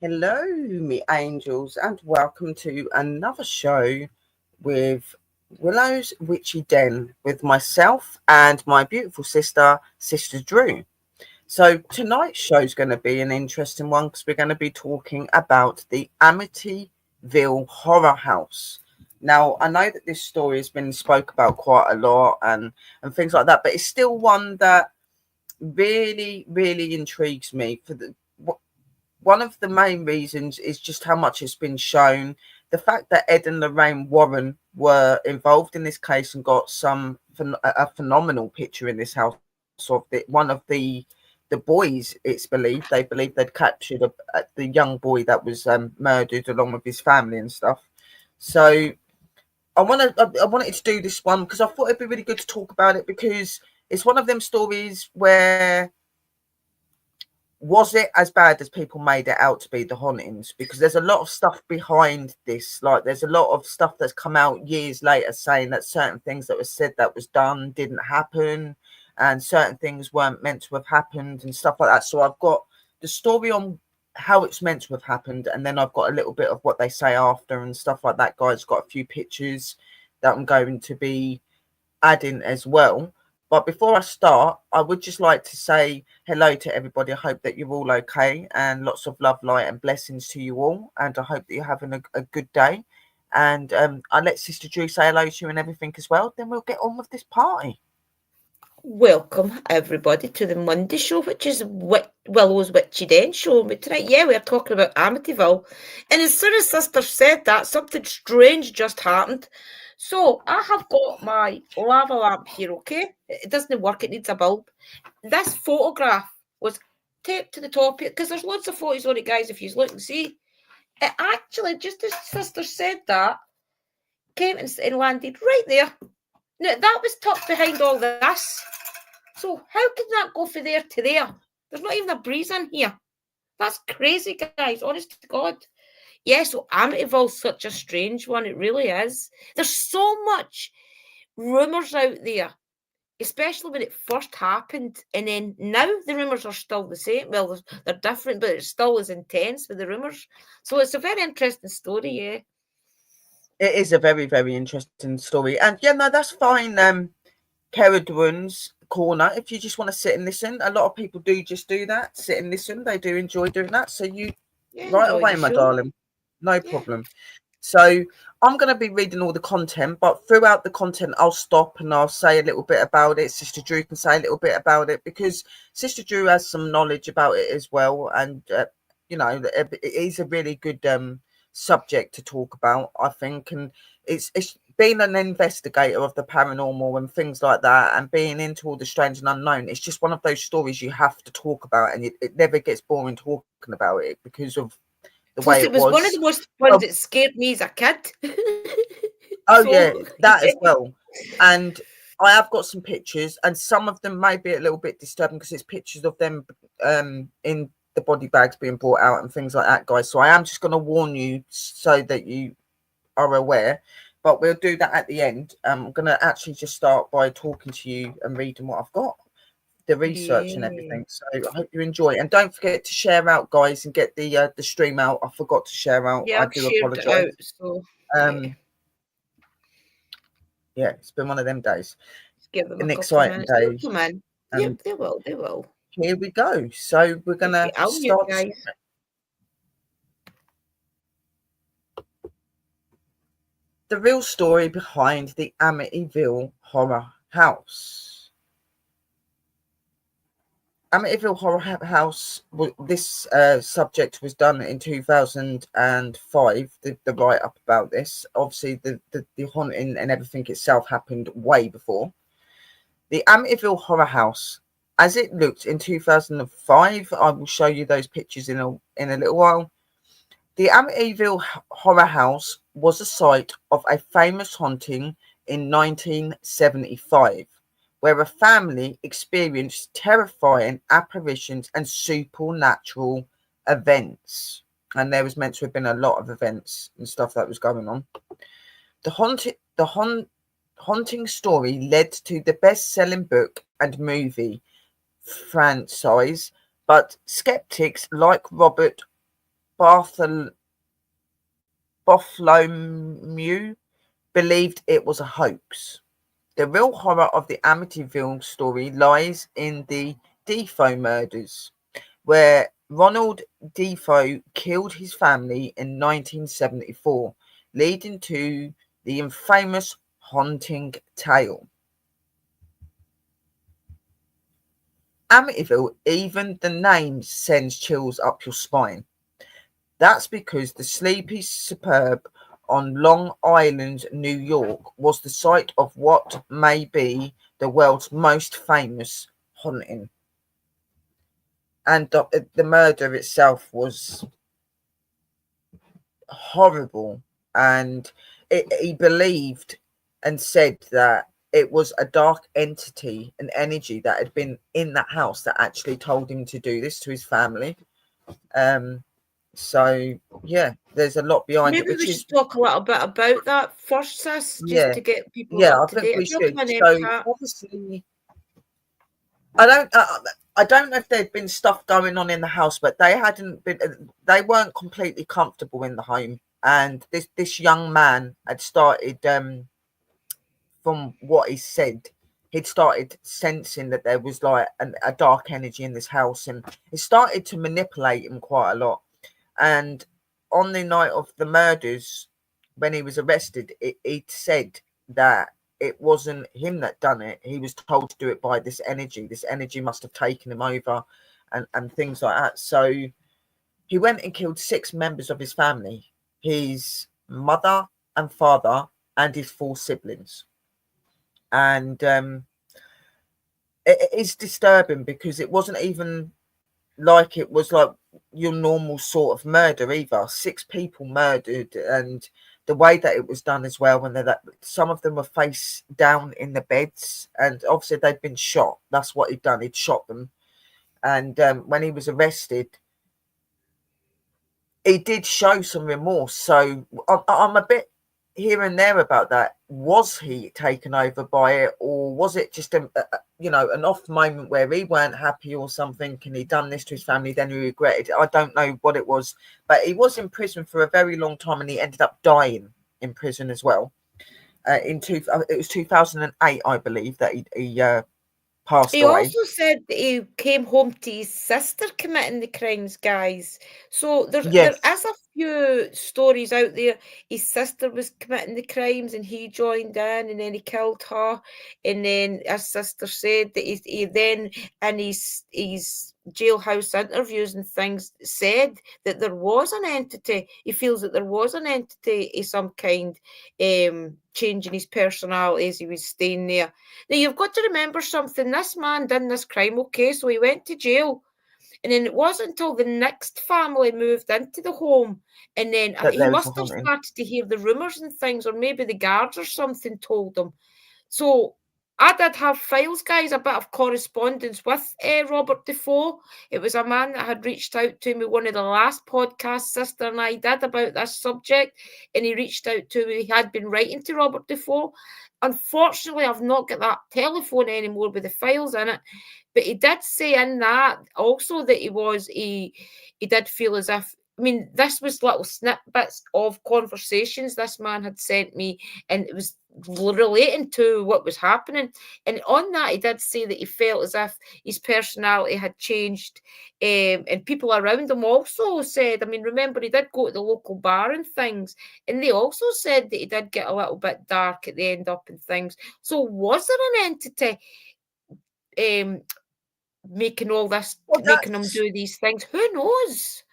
Hello, me angels, and welcome to another show with Willow's Witchy Den with myself and my beautiful sister, Sister Drew. So tonight's show is going to be an interesting one because we're going to be talking about the Amityville Horror House. Now, I know that this story has been spoke about quite a lot and things like that, but it's still one that really intrigues me for the one of the main reasons is just how much it's been shown. The fact that Ed and Lorraine Warren were involved in this case and got a phenomenal picture in this house of one of the boys. It's believed they'd captured the young boy that was murdered along with his family and stuff. So I wanted to do this one because I thought it'd be really good to talk about it because it's one of them stories where was it as bad as people made it out to be, the hauntings? Because there's a lot of stuff behind this. Like there's a lot of stuff that's come out years later saying that certain things that was said that was done didn't happen and certain things weren't meant to have happened and stuff like that. So I've got the story on how it's meant to have happened, and then I've got a little bit of what they say after and stuff like that. Guys, got a few pictures that I'm going to be adding as well. But before I start, I would just like to say hello to everybody. I hope that you're all okay and lots of love, light, and blessings to you all. And I hope that you're having a good day. And I'll let Sister Drew say hello to you and everything as well. Then we'll get on with this party. Welcome everybody to the Monday show, which is Willow's Witchy Den show. But tonight, we're talking about Amityville. And as soon as Sister said that, something strange just happened. So I have got my lava lamp here, okay? It doesn't work, it needs a bulb. This photograph was taped to the top here, because there's loads of photos on it, guys, if you look and see. It actually, just as Sister said that, came and landed right there. Now, that was tucked behind all this. So how can that go from there to there? There's not even a breeze in here. That's crazy, guys. Honest to God. Yeah, so Amityville's such a strange one. It really is. There's so much rumours out there, especially when it first happened. And then now the rumours are still the same. Well, they're different, but it's still as intense with the rumours. So it's a very interesting story, yeah. It is a very interesting story. And yeah, no, that's fine. Cara Duan's corner. If you just want to sit and listen, a lot of people do just do that, sit and listen. They do enjoy doing that. So you right Enjoy away, the my show. darling. No Yeah. problem. So I'm going to be reading all the content, but throughout the content, I'll stop and I'll say a little bit about it. Sister Drew can say a little bit about it because Sister Drew has some knowledge about it as well. And, it is a really good subject to talk about, I think. And it's being an investigator of the paranormal and things like that and being into all the strange and unknown. It's just one of those stories you have to talk about, and it never gets boring talking about it because of the way Plus, it it was one of was. the most Oh, ones that scared me as a kid. oh So, yeah, that as well. And I have got some pictures, and some of them may be a little bit disturbing because it's pictures of them in the body bags being brought out and things like that, guys. So I am just going to warn you so that you are aware. But we'll do that at the end. I'm going to actually just start by talking to you and reading what I've got, the research and yeah. everything. So I hope you enjoy, and don't forget to share out, guys, and get the stream out. I forgot to share out. Yeah, I I've do shared it out. apologise. So, yeah, Um, yeah, it's been one of them days, just give them a an couple of exciting minutes. They'll day, come in. Yep, and they will. They will. here we go. So we're Okay, gonna I'll mute, start. guys. The real story behind the Amityville Horror House. Amityville Horror House. This subject was done in 2005. The write up about this, obviously, the haunting and everything itself happened way before. The Amityville Horror House, as it looked in 2005, I will show you those pictures in a little while. The Amityville Horror House was the site of a famous haunting in 1975, where a family experienced terrifying apparitions and supernatural events. And there was meant to have been a lot of events and stuff that was going on. The haunting story led to the best-selling book and movie franchise, but skeptics like Robert Bartholomew believed it was a hoax. The real horror of the Amityville story lies in the Defoe murders, where Ronald Defoe killed his family in 1974, leading to the infamous haunting tale. Amityville, even the name sends chills up your spine. That's because the sleepy suburb on Long Island, New York, was the site of what may be the world's most famous haunting. And the murder itself was horrible. And he believed and said that it was a dark entity, an energy that had been in that house that actually told him to do this to his family. So yeah, there's a lot behind it, Maybe we which is should talk a little bit about that first, sis, just yeah, to get people yeah. I up to think date. we If you're should. coming in, So Pat, obviously, I don't. I don't know if there'd been stuff going on in the house, but they hadn't been. They weren't completely comfortable in the home, and this young man had started. From what he said, he'd started sensing that there was like a dark energy in this house, and it started to manipulate him quite a lot. And on the night of the murders, when he was arrested, he'd said that it wasn't him that done it. He was told to do it by this energy. This energy must have taken him over, and things like that. So he went and killed 6 members of his family: his mother and father, and his 4 siblings. And it's disturbing because it wasn't even like it was like your normal sort of murder either. 6 people murdered, and the way that it was done as well, when that some of them were face down in the beds, and obviously they'd been shot. That's what he'd done. He'd shot them. And when he was arrested, he did show some remorse. So I'm a bit here and there about that. Was he taken over by it, or was it just an off moment where he weren't happy or something, and he done this to his family, then he regretted it? I don't know what it was, but he was in prison for a very long time, and he ended up dying in prison as well. It was 2008, I believe, that he passed he away. also said that he came home to his sister committing the crimes, guys. So there Yes, is a few stories out there. His sister was committing the crimes and he joined in and then he killed her. And then his sister said that he then in his jailhouse interviews and things said that there was an entity. He feels that there was an entity of some kind changing his personality as he was staying there. Now, you've got to remember something. This man done this crime, okay? So he went to jail. And then it wasn't until the next family moved into the home. And then that he there was a must have haunting. started to hear the rumours and things, or maybe the guards or something told him. So I did have files, guys, a bit of correspondence with Robert Defoe. It was a man that had reached out to me, one of the last podcasts Sister and I did about this subject, and he reached out to me. He had been writing to Robert Defoe. Unfortunately, I've not got that telephone anymore with the files in it, but he did say in that also that he did feel as if, I mean, this was little snippets of conversations this man had sent me, and it was relating to what was happening. And on that, he did say that he felt as if his personality had changed. And people around him also said, I mean, remember, he did go to the local bar and things, and they also said that he did get a little bit dark at the end up and things. So, was there an entity um, making all this, Well, making him do these things? Who knows?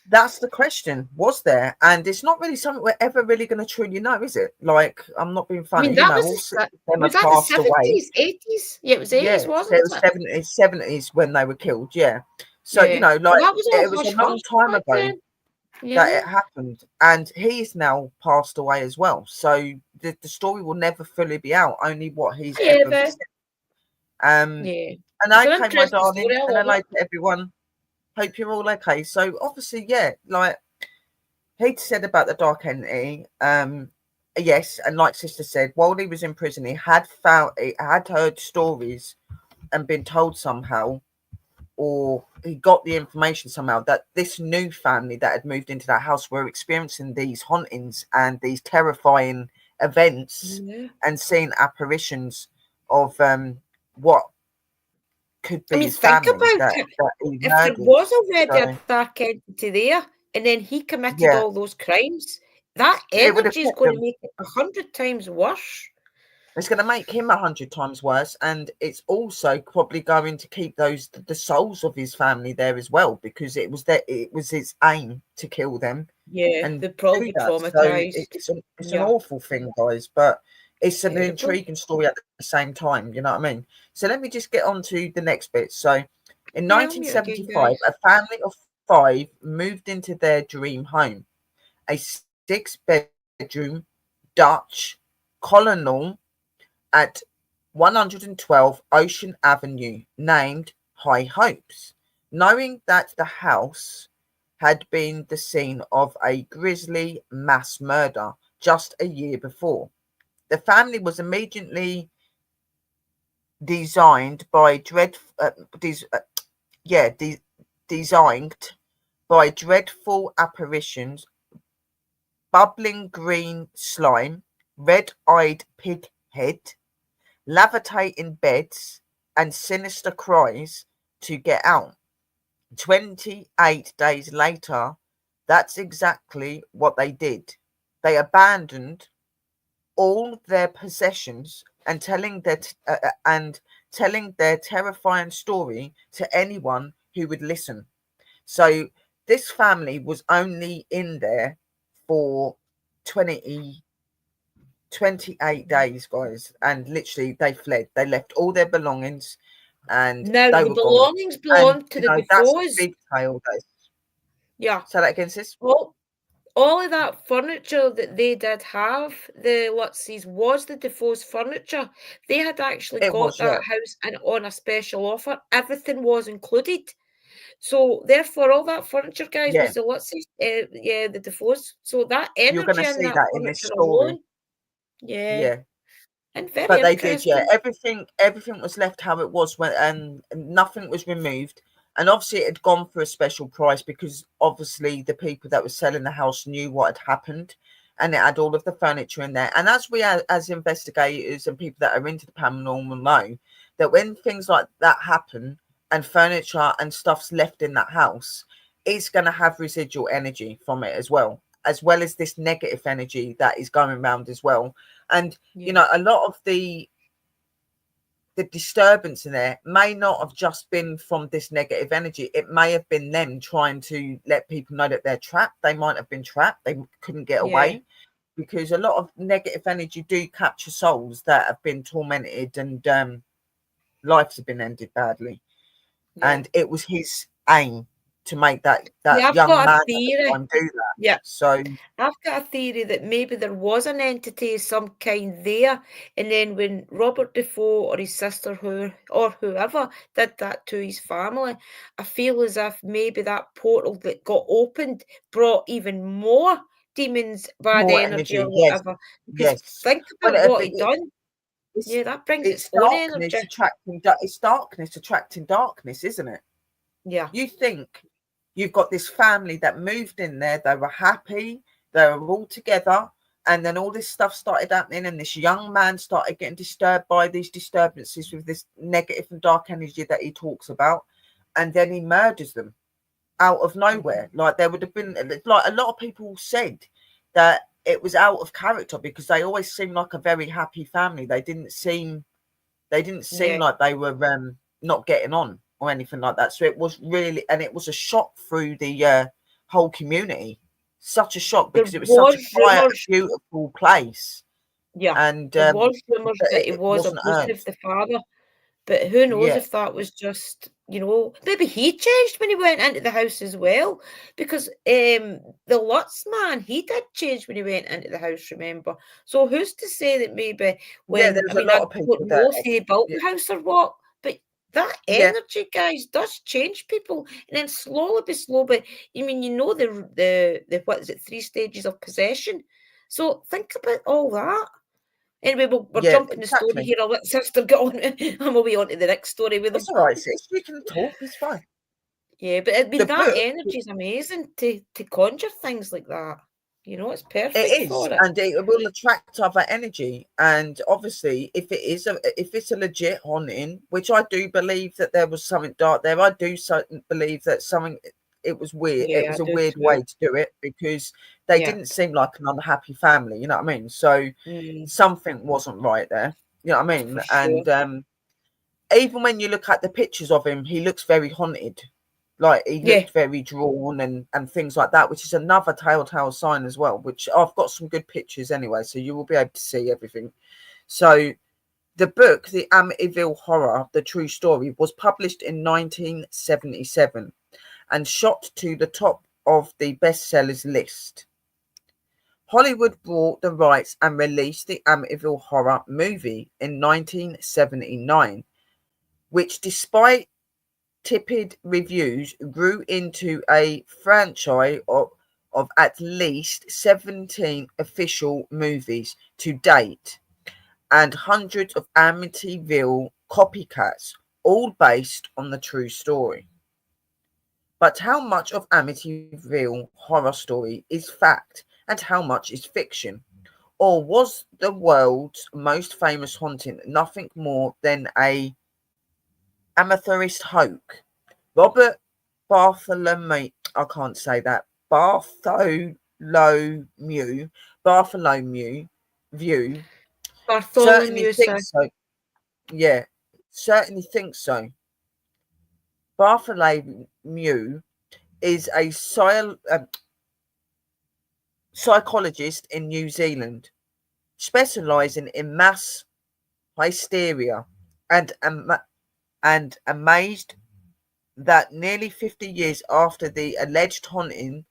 that's the question. Was there? And it's not really something we're ever really going to truly know, is it? Like, I'm not being I mean, funny. that was All 6 of them was have that the passed away. 70s, 80s? Yeah, it was Yeah, 80s, so wasn't it was it? 70s when they were killed. Yeah. So, Yeah. Well, like, that was all it was a hush long hush time back ago then. that Yeah. it happened. And he's now passed away as well. So the story will never fully be out, only what he's Yeah, ever but said. And yeah. It's an okay, my interesting darling, story. I and love hello it. to everyone. Hope you're all okay. So obviously, yeah, like he said about the dark entity. Yes, and like Sister said, while he was in prison, he had heard stories and been told somehow or he got the information somehow that this new family that had moved into that house were experiencing these hauntings and these terrifying events Yeah. and seeing apparitions of what could I be mean, his think family about that it. he If there murdered. was already a So dark entity there, and then he committed yeah, all those crimes, that it would have energy is kept going to them. make it 100 times worse. It's going to make him 100 times worse, and it's also probably going to keep the souls of his family there as well, because it was his aim to kill them Yeah, and they'd probably do be that. So traumatized. it's an Yeah, awful thing, guys, but it's an terrible. intriguing story at the same time. You know what I mean? So let me just get on to the next bit. So in Yeah, I'll mute again, 1975, guys. a family of 5 moved into their dream home, a 6-bedroom Dutch colonial at 112 Ocean Avenue, named High Hopes, knowing that the house had been the scene of a grisly mass murder just a year before. The family was immediately designed by yeah, designed by dreadful apparitions, bubbling green slime, red-eyed pig head, levitating beds, and sinister cries to get out. 28 days later, that's exactly what they did. They abandoned all their possessions and telling their terrifying story to anyone who would listen. So this family was only in there for 20 28 days, guys, and literally they fled. They left all their belongings and Now, they the were gone. belongings And belong to the that's a Defoes. big tale, guys. Yeah. Say that again, sis. All of that furniture that they did have, the Lutzes, was the Defoe's furniture. They had actually It got was, yeah. that house and on a special offer. Everything was included. So therefore, all that furniture, guys, Yeah. was the Lutzes, yeah, the Defoes. So that You're gonna energy in see that that in this furniture story. alone, yeah, Yeah. and very But they did, yeah. interesting. Everything was left how it was when and nothing was removed. And obviously it had gone for a special price because obviously the people that were selling the house knew what had happened and it had all of the furniture in there. And as we as investigators and people that are into the paranormal know that when things like that happen and furniture and stuff's left in that house, it's gonna have residual energy from it as well as this negative energy that is going around as well. And you Yeah, know, a lot of the disturbance in there may not have just been from this negative energy. It may have been them trying to let people know that they're trapped. They might have been trapped. They couldn't get yeah, away because a lot of negative energy do capture souls that have been tormented and lives have been ended badly. yeah. And it was his aim to make Yeah, that I've young got a man at the theory. time do that. Yeah, So I've got a theory that maybe there was an entity of some kind there, and then when Robert Defoe or his sister or whoever did that to his family, I feel as if maybe that portal that got opened brought even more demons, bad more energy or energy, yes, whatever. Because yes. think Well, about what he done. it's Yeah, that brings its it's own energy. darkness attracting it's darkness attracting darkness, isn't it? Yeah, You think you've got this family that moved in there, they were happy, they were all together, and then all this stuff started happening, and this young man started getting disturbed by these disturbances with this negative and dark energy that he talks about, and then he murders them out of nowhere. Like there would have been like a lot of people said that it was out of character because they always seemed like a very happy family. They didn't seem yeah. like they were not getting on or anything like that. So it was really, and it was a shock through the whole community. Such a shock There because it was such a was quiet, rumours. beautiful place, Yeah, and there was rumours but that he it was wasn't abusive, earned. the father. But who knows Yeah, if that was just, maybe he changed when he went into the house as well. Because the Lutz man, he did change when he went into the house, remember? So who's to say that maybe yeah. when, There's I a mean, lot I of don't people that, know if he built yeah, the house or what, but that yeah, energy, guys, does change people. And then slowly by slowly, I mean, the what is it, 3 stages of possession. So think about all that. Anyway, we're Yeah, jumping the story exactly. here. I'll let sister get on and we'll be on to the next story with It's them. all right, sis. You can talk. It's fine. Yeah, but I The mean, that book, energy is amazing to conjure things like that. You know, it's perfect it is, for it. and it will attract other energy. And obviously, if it's a legit haunting, which I do believe that there was something dark there, I do believe that something. It was weird. It Yeah, I was a do weird too. way to do it because they Yeah. didn't seem like an unhappy family. You know what I mean? So Mm, something wasn't right there. You know what I mean? for sure. And even when you look at the pictures of him, he looks very haunted. Like he Yeah. looked very drawn and things like that, which is another telltale sign as well. Which I've got some good pictures anyway, so you will be able to see everything. So the book, The Amityville Horror: The True Story, was published in 1977 and shot to the top of the bestsellers list. Hollywood bought the rights and released the Amityville Horror movie in 1979, which, despite tepid reviews, grew into a franchise of at least 17 official movies to date and hundreds of Amityville copycats, all based on the true story. But how much of Amityville Horror Story is fact and how much is fiction? Or was the world's most famous haunting nothing more than a amateurist hoax? Robert Bartholomew, I can't say that. Bartholomew view certainly Bartholomew, sir. thinks so. Yeah, certainly thinks so. Bartholomew is a psychologist in New Zealand, specializing in mass hysteria, and amazed that nearly 50 years after the alleged haunting,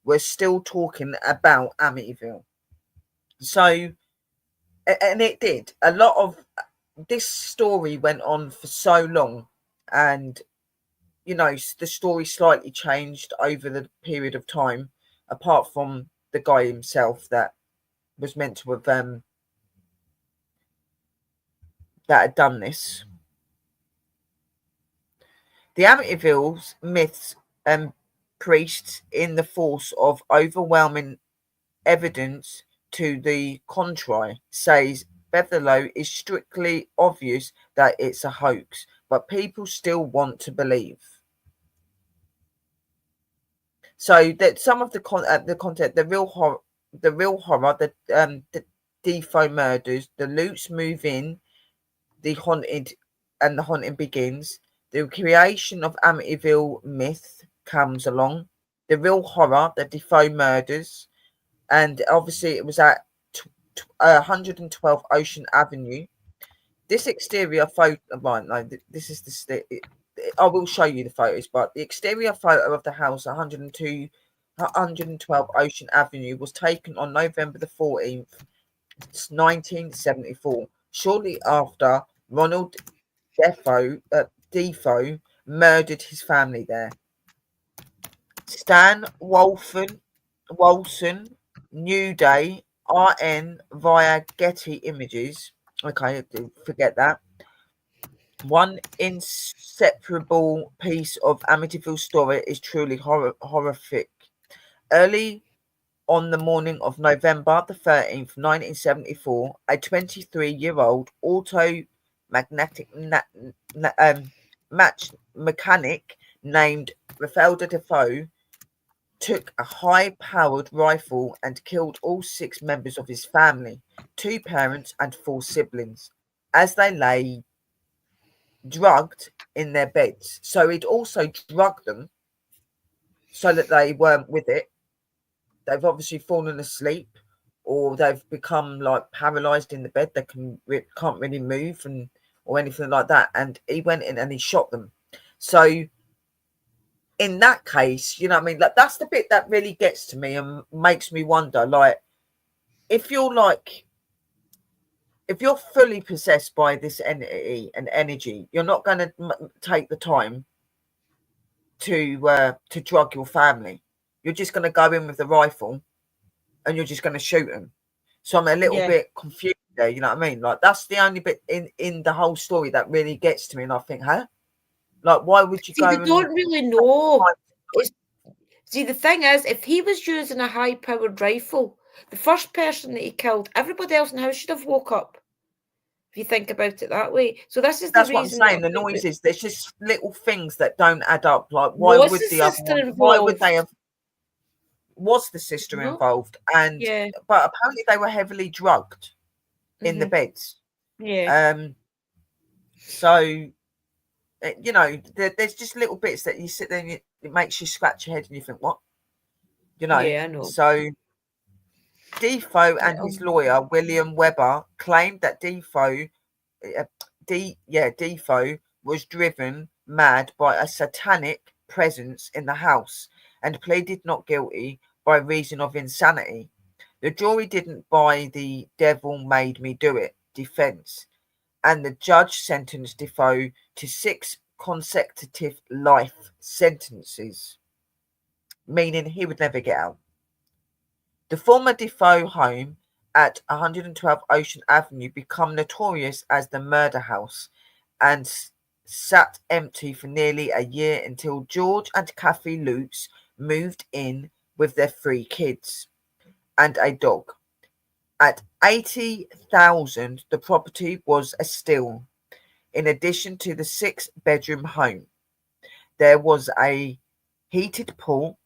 we're still talking about Amityville. So, and it did. A lot of this story went on for so long, and the story slightly changed over the period of time, apart from the guy himself that was meant to have that had done this. The Amityville's myths and priests in the force of overwhelming evidence to the contrary, says Bethelow is strictly obvious that it's a hoax, but people still want to believe. So that some of the content, the real horror, the Defo murders, the Lutz move in, the haunted, and the haunting begins. The creation of Amityville myth comes along. The real horror, the Defoe murders, and obviously it was at 112 Ocean Avenue. This exterior photo, right? No, this is I will show you the photos, but the exterior photo of the house, 112 Ocean Avenue, was taken on November the 14th, 1974, shortly after Ronald Defoe murdered his family there. Stan Wolfson, New Day, RN via Getty Images. Okay, forget that. One inseparable piece of Amityville story is truly horrific. Early on the morning of November the 13th, 1974, a 23-year-old magnetic match mechanic named Rafael Defoe took a high-powered rifle and killed all 6 members of his family, 2 parents and 4 siblings, as they lay drugged in their beds. So he'd also drugged them so that they weren't with it. They've obviously fallen asleep, or they've become like paralyzed in the bed. They can't really move or anything like that. And he went in and he shot them. So in that case, you know what I mean? Like, that's the bit that really gets to me and makes me wonder, like, if you're fully possessed by this entity and energy, you're not going to take the time to drug your family. You're just going to go in with the rifle and you're just going to shoot them. So I'm a little Yeah. bit confused there. You know what I mean? Like, that's the only bit in the whole story that really gets to me. And I think, huh? Like, why would you See, go they and don't really know. It's, see, the thing is, if he was using a high-powered rifle, the first person that he killed, everybody else in the house should have woke up. If you think about it that way. So this is the That's what I'm reason that I saying. The think that noises, there's just little things that don't add up. Like, why was would the the other sister one, why would involved? they have, was the sister No. involved? And, Yeah. but apparently they were heavily drugged in the beds. Yeah. So, you know, there's just little bits that you sit there and it makes you scratch your head and you think, what? You know? Yeah, I know. So, Defoe and his Um, lawyer, William Webber, claimed that Defoe was driven mad by a satanic presence in the house and pleaded not guilty by reason of insanity. The jury didn't buy the devil made me do it defense, and the judge sentenced Defoe to 6 consecutive life sentences, meaning he would never get out. The former Defoe home at 112 Ocean Avenue became notorious as the murder house and sat empty for nearly a year until George and Kathy Lutz moved in with their 3 kids and a dog. At 80,000, the property was a steal. In addition to the 6-bedroom home, there was a heated pool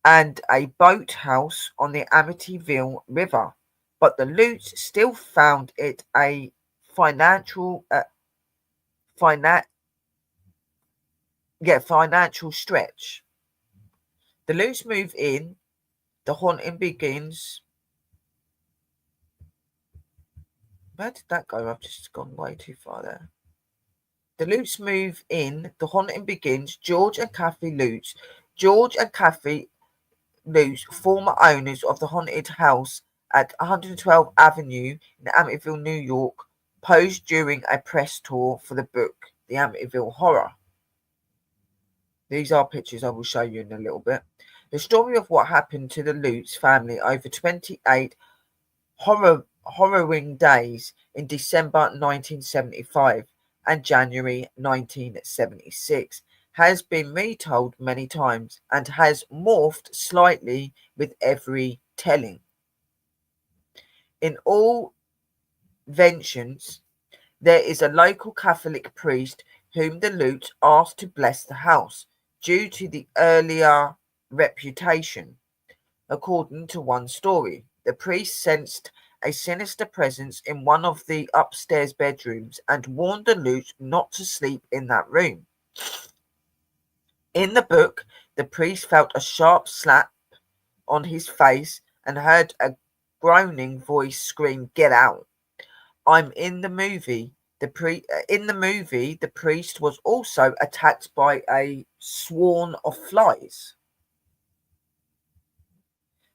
and a boathouse on the Amityville River, but the Lutz still found it a financial stretch. The Lutz move in, the haunting begins. Where did that go? I've just gone way too far there. The Lutz move in, the haunting begins. George and Kathy Lutz. George and Kathy Lutz, former owners of the haunted house at 112 Avenue in Amityville, New York, posed during a press tour for the book, The Amityville Horror. These are pictures I will show you in a little bit. The story of what happened to the Lutz family over 28 harrowing days in December 1975 and January 1976 has been retold many times and has morphed slightly with every telling. In all vengeance, there is a local Catholic priest whom the Lutz asked to bless the house due to the earlier reputation. According to one story, the priest sensed a sinister presence in one of the upstairs bedrooms and warned the Lutz not to sleep in that room. In the book, the priest felt a sharp slap on his face and heard a groaning voice scream, "Get out." I'm in the movie. In the movie, the priest was also attacked by a swarm of flies.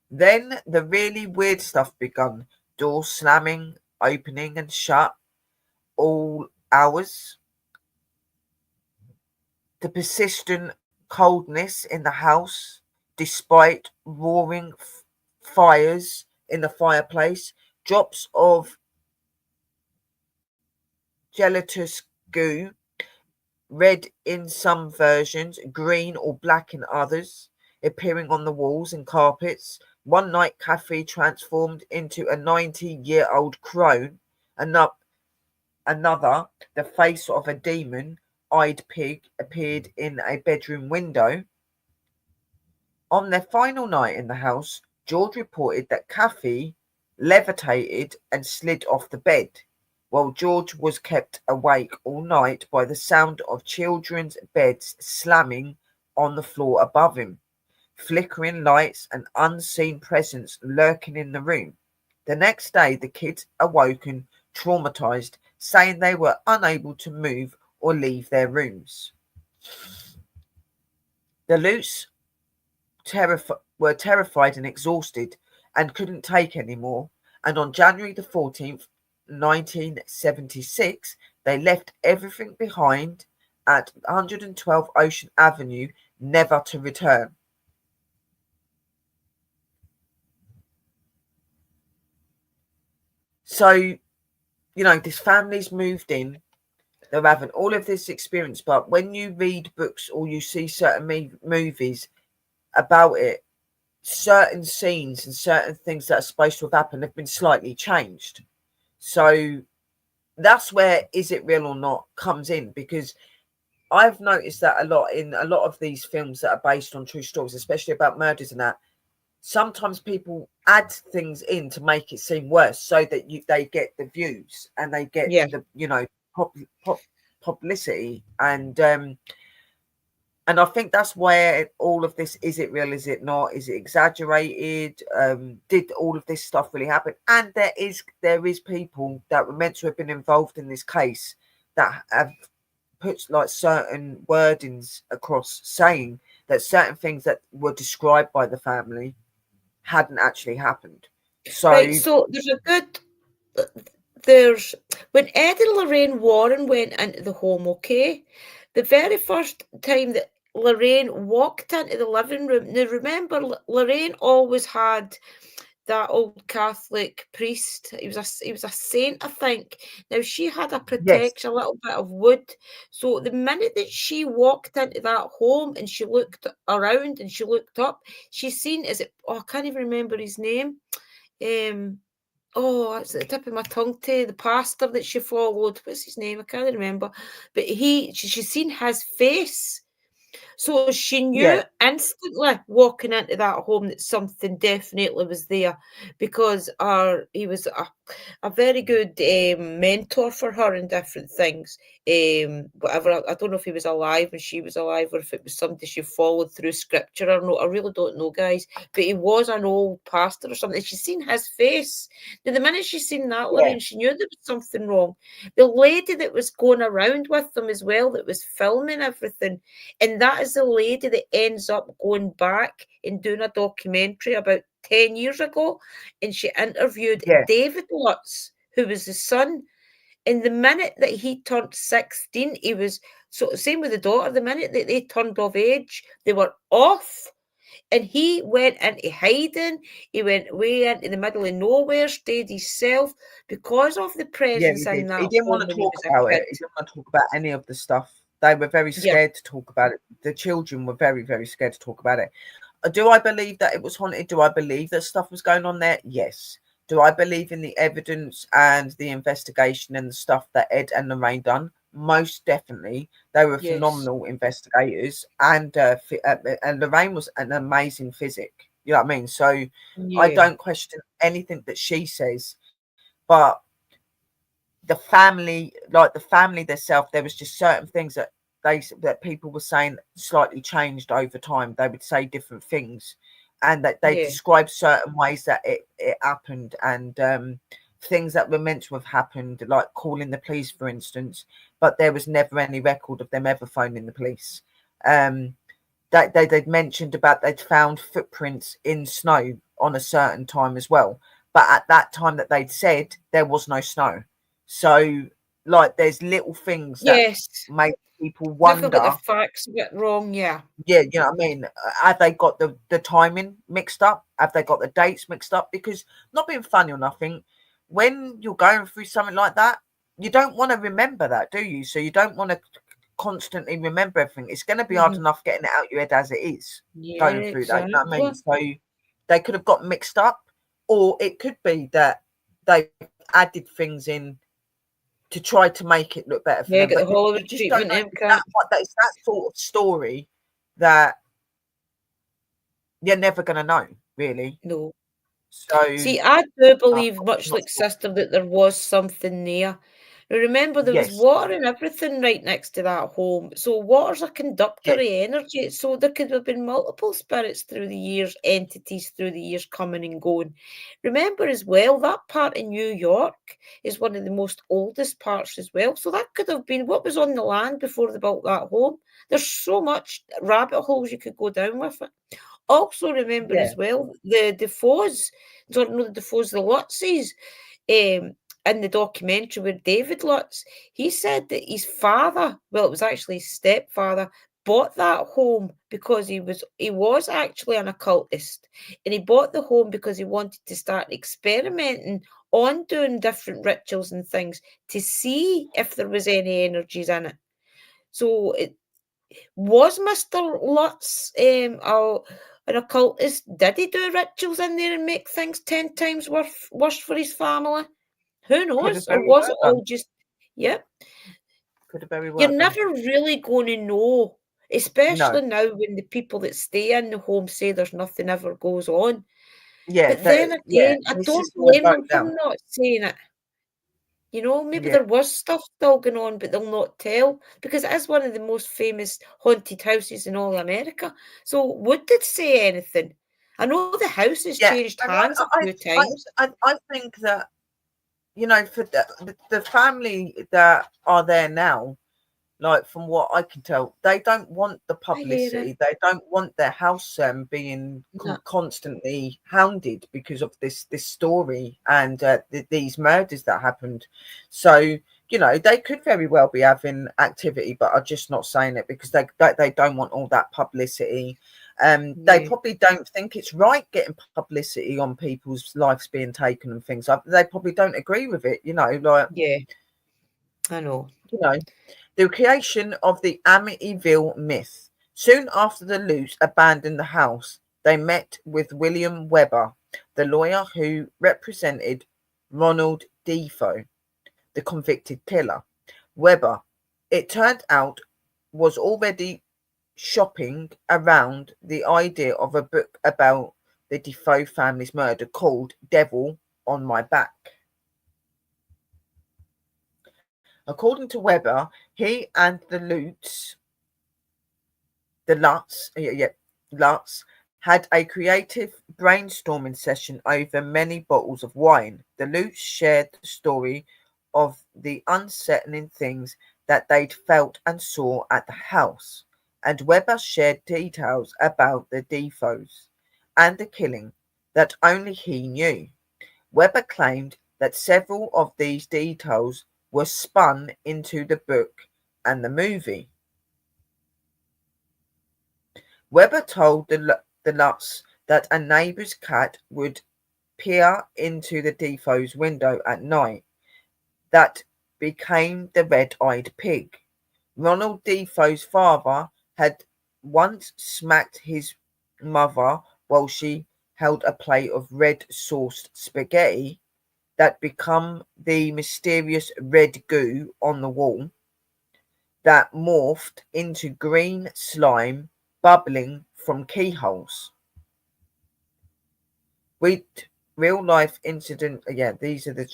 Then the really weird stuff begun. Doors slamming, opening and shut all hours. The persistent coldness in the house, despite roaring fires in the fireplace. Drops of gelatinous goo, red in some versions, green or black in others, appearing on the walls and carpets. One night, Kathy transformed into a 90-year-old crone. Another, the face of a demon-eyed pig, appeared in a bedroom window. On their final night in the house, George reported that Kathy levitated and slid off the bed, while George was kept awake all night by the sound of children's beds slamming on the floor above him, flickering lights, and unseen presence lurking in the room. The next day, the kids awoken traumatized, saying they were unable to move or leave their rooms. The Lutz were terrified and exhausted and couldn't take any more, and on January the 14th, 1976, they left everything behind at 112 Ocean Avenue, never to return. So, this family's moved in, they're having all of this experience, but when you read books or you see certain movies about it, certain scenes and certain things that are supposed to have happened have been slightly changed. So that's where is it real or not comes in, because I've noticed that a lot in a lot of these films that are based on true stories, especially about murders and that. Sometimes people add things in to make it seem worse, so that they get the views and they get Yeah. the publicity, and I think that's where all of this, is it real, is it not, is it exaggerated, did all of this stuff really happen? And there is people that were meant to have been involved in this case that have put like certain wordings across saying that certain things that were described by the family hadn't actually happened. Right, So so there's when Ed and Lorraine Warren went into the home, okay, the very first time that Lorraine walked into the living room, now remember, Lorraine always had that old Catholic priest. He was a saint, I think. Now she had a yes, protection, a little bit of wood. So the minute that she walked into that home and she looked around and she looked up, she seen, is it, oh, I can't even remember his name. Oh, it's at the tip of my tongue, to the pastor that she followed. What's his name? I can't remember. But she seen his face. So she knew yeah, instantly walking into that home that something definitely was there, because he was a very good mentor for her in different things. Whatever, I don't know if he was alive when she was alive, or if it was somebody she followed through scripture or not. I really don't know, guys. But he was an old pastor or something. She's seen his face. Now, the minute she seen that, yeah, Lorraine, she knew there was something wrong. The lady that was going around with them as well, that was filming everything, and that is the lady that ends up going back and doing a documentary about 10 years ago. And she interviewed yeah, David Lutz, who was the son. And the minute that he turned 16, he was, so same with the daughter, the minute that they turned of age, they were off. And he went into hiding. He went way into the middle of nowhere, stayed himself because of the yeah. presence He in did. that He didn't want home to when he talk was about a it. kid. He didn't want to talk about any of the stuff. They were very Yeah. scared to talk about it. The children were very, very scared to talk about it. Do I believe that it was haunted? Do I believe that stuff was going on there? Yes. Do I believe in the evidence and the investigation and the stuff that Ed and Lorraine done? Most definitely. They were Yes. phenomenal investigators, and Lorraine was an amazing physic. You know what I mean? So I Yeah. don't question anything that she says, but the family themselves, there was just certain things that people were saying slightly changed over time. They would say different things, and that they Yeah. described certain ways that it happened, and things that were meant to have happened, like calling the police, for instance, but there was never any record of them ever phoning the police. um that they'd mentioned about they'd found footprints in snow on a certain time as well, but at that time that they'd said, there was no snow. So, like, there's little things that Yes. make people They've got the wonder. facts a bit wrong, yeah. Yeah, you know what I mean? Have they got the timing mixed up? Have they got the dates mixed up? Because, not being funny or nothing, when you're going through something like that, you don't want to remember that, do you? So you don't want to constantly remember everything. It's going to be hard Mhm. enough getting it out your head as it is, Yeah, going through that. You know what I exactly. mean? So they could have got mixed up, or it could be that they've added things in to try to make it look better for Yeah, them. get But the you Hollywood just don't treatment, know. M It's cat. that sort of story that you're never going to know, really. No. So See, I do I'm believe, much not like sure. sister, that there was something there. Now, remember, there was Yes, water and everything right next to that home. So water's a conductor of yes, energy. So there could have been multiple spirits through the years, entities through the years coming and going. Remember as well, that part in New York is one of the most oldest parts as well. So that could have been what was on the land before they built that home. There's so much rabbit holes you could go down with it. Also, remember yeah, as well, the Defoes, don't know the Defoes, the Lutzes, um, in the documentary with David Lutz, he said that his father, well, it was actually his stepfather, bought that home because he was actually an occultist, and he bought the home because he wanted to start experimenting on doing different rituals and things to see if there was any energies in it. So it was Mr. Lutz an occultist? Did he do rituals in there and make things 10 times worse for his family? Who Could have knows? Or very was well it done. all just, yeah? Could have very You're well done. never really going to know, No. especially now when the people that stay in the home say there's nothing ever goes on. Yeah, But then yeah. again, I This don't is all blame them broke for down. not saying it. You know, maybe Yeah. there was stuff still going on, but they'll not tell because it is one of the most famous haunted houses in all America. So, would they say anything? I know the house has Yeah. changed And hands a few times. I think that, for the family that are there now, like from what I can tell, they don't want the I hear it. publicity. They don't want their house being No. constantly hounded because of this story and these murders that happened. So they could very well be having activity, but are just not saying it because they don't want all that publicity. They Yeah. probably don't think it's right getting publicity on people's lives being taken and things. They probably don't agree with it. Like Yeah, I know. you know. The creation of the Amityville myth. Soon after the Lutz abandoned the house, they met with William Webber, the lawyer who represented Ronald Defoe, the convicted killer. Webber, it turned out, was already shopping around the idea of a book about the Defoe family's murder called Devil on My Back. According to Webber, he and the Lutz had a creative brainstorming session over many bottles of wine. The Lutz shared the story of the unsettling things that they'd felt and saw at the house, and Weber shared details about the Defoes and the killing that only he knew. Weber claimed that several of these details were spun into the book and the movie. Weber told the Lutz that a neighbour's cat would peer into the Defoe's window at night. That became the red-eyed pig. Ronald Defoe's father had once smacked his mother while she held a plate of red-sauced spaghetti that become the mysterious red goo on the wall that morphed into green slime bubbling from keyholes. We real life incident. Yeah, these are the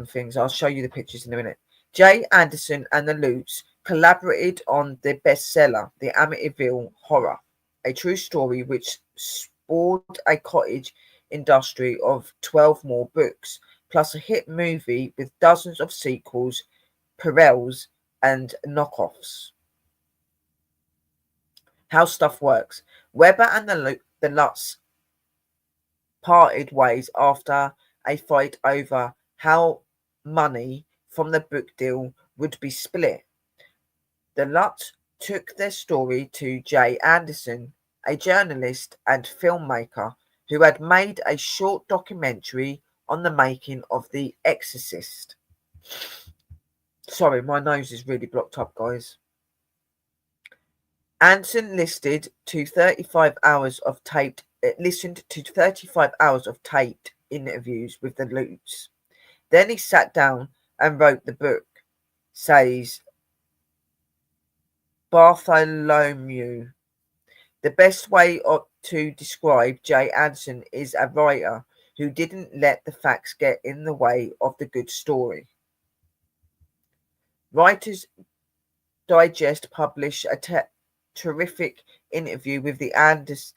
things. I'll show you the pictures in a minute. Jay Anderson and the Lutz collaborated on the bestseller, The Amityville Horror, a true story which spawned a cottage industry of 12 more books, plus a hit movie with dozens of sequels, parallels, and knockoffs. How stuff works. Weber and the Lutz parted ways after a fight over how money from the book deal would be split. The Lutz took their story to Jay Anderson, a journalist and filmmaker who had made a short documentary on the making of The Exorcist. Sorry, my nose is really blocked up, guys. Anson listened to 35 hours of taped interviews with the Lutz. Then he sat down and wrote the book, says Bartholomew. The best way to describe Jay Anson is a writer who didn't let the facts get in the way of the good story. Writers Digest published a terrific interview with the Anson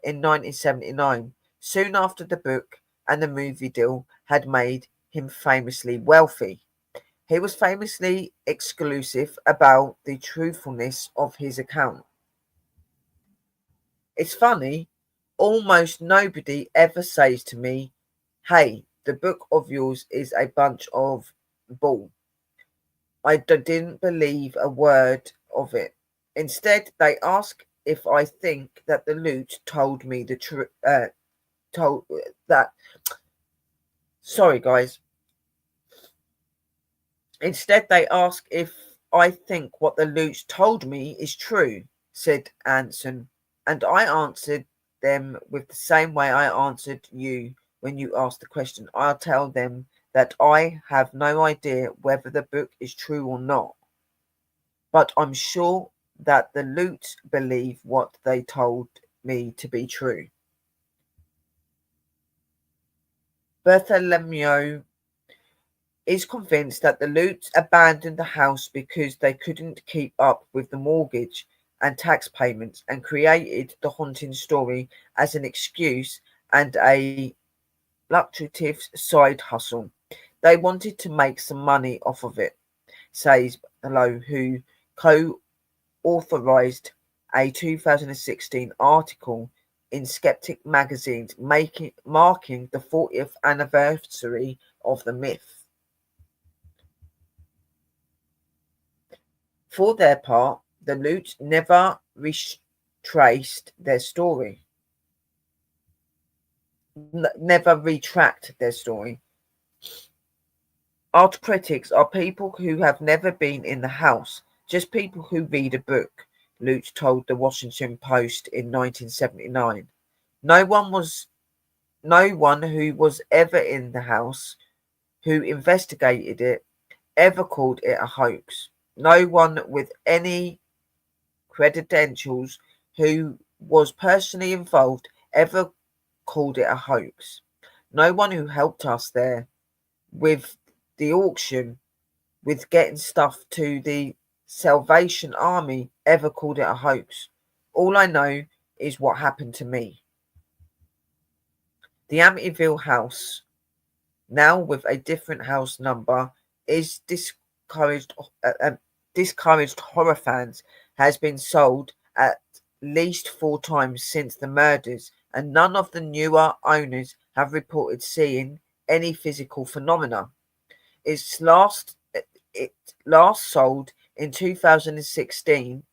in 1979, soon after the book and the movie deal had made him famously wealthy. He was famously exclusive about the truthfulness of his account. It's funny, almost nobody ever says to me, "Hey, the book of yours is a bunch of bull." Didn't believe a word of it. Instead, they ask if I think that the Lutz told me the truth. told that. Sorry, guys. Instead, they ask if I think what the Lutz told me is true, said Anson, and I answered them with the same way I answered you when you asked the question. I'll tell them that I have no idea whether the book is true or not, but I'm sure that the Lutz believe what they told me to be true. Bartholomew is convinced that the Lutz abandoned the house because they couldn't keep up with the mortgage and tax payments and created the haunting story as an excuse and a lucrative side hustle. They wanted to make some money off of it, says Lowe, who co-authorized a 2016 article in Skeptic magazine marking the 40th anniversary of the myth. For their part, the Lutz never retraced their story, never retract their story. Art critics are people who have never been in the house, just people who read a book, Lutz told the Washington Post in 1979. No one who was ever in the house, who investigated it, ever called it a hoax. No one with any credentials who was personally involved ever called it a hoax. No one who helped us there with the auction, with getting stuff to the Salvation Army ever called it a hoax. All I know is what happened to me. The Amityville house, now with a different house number, is discouraged horror fans, has been sold at least 4 times since the murders, and none of the newer owners have reported seeing any physical phenomena. It last sold in 2016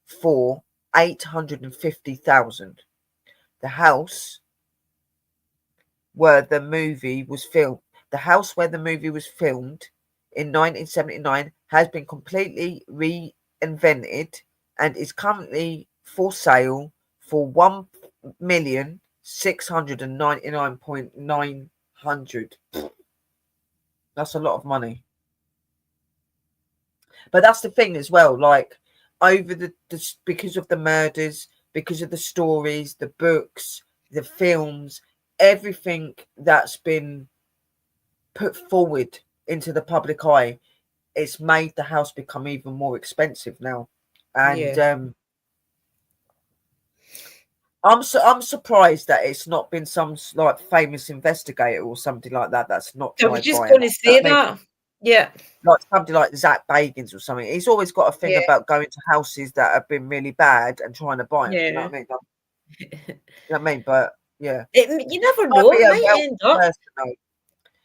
for 850,000. The house where the movie was filmed, the house where the movie was filmed in 1979 has been completely reinvented and is currently for sale for 1,699,900. That's a lot of money. But that's the thing as well, like over the because of the murders, because of the stories, the books, the films, everything that's been put forward into the public eye, it's made the house become even more expensive now. And Yeah. I'm surprised that it's not been some like famous investigator or something like that that's not I was tried just by him. going to You know say what I mean? that. Yeah. Like somebody like Zach Bagans or something. He's always got a thing Yeah. about going to houses that have been really bad and trying to buy them. Do you know Yeah. what I mean? You know what I mean? But yeah, You never might know. be It a might end wealthy up. person though.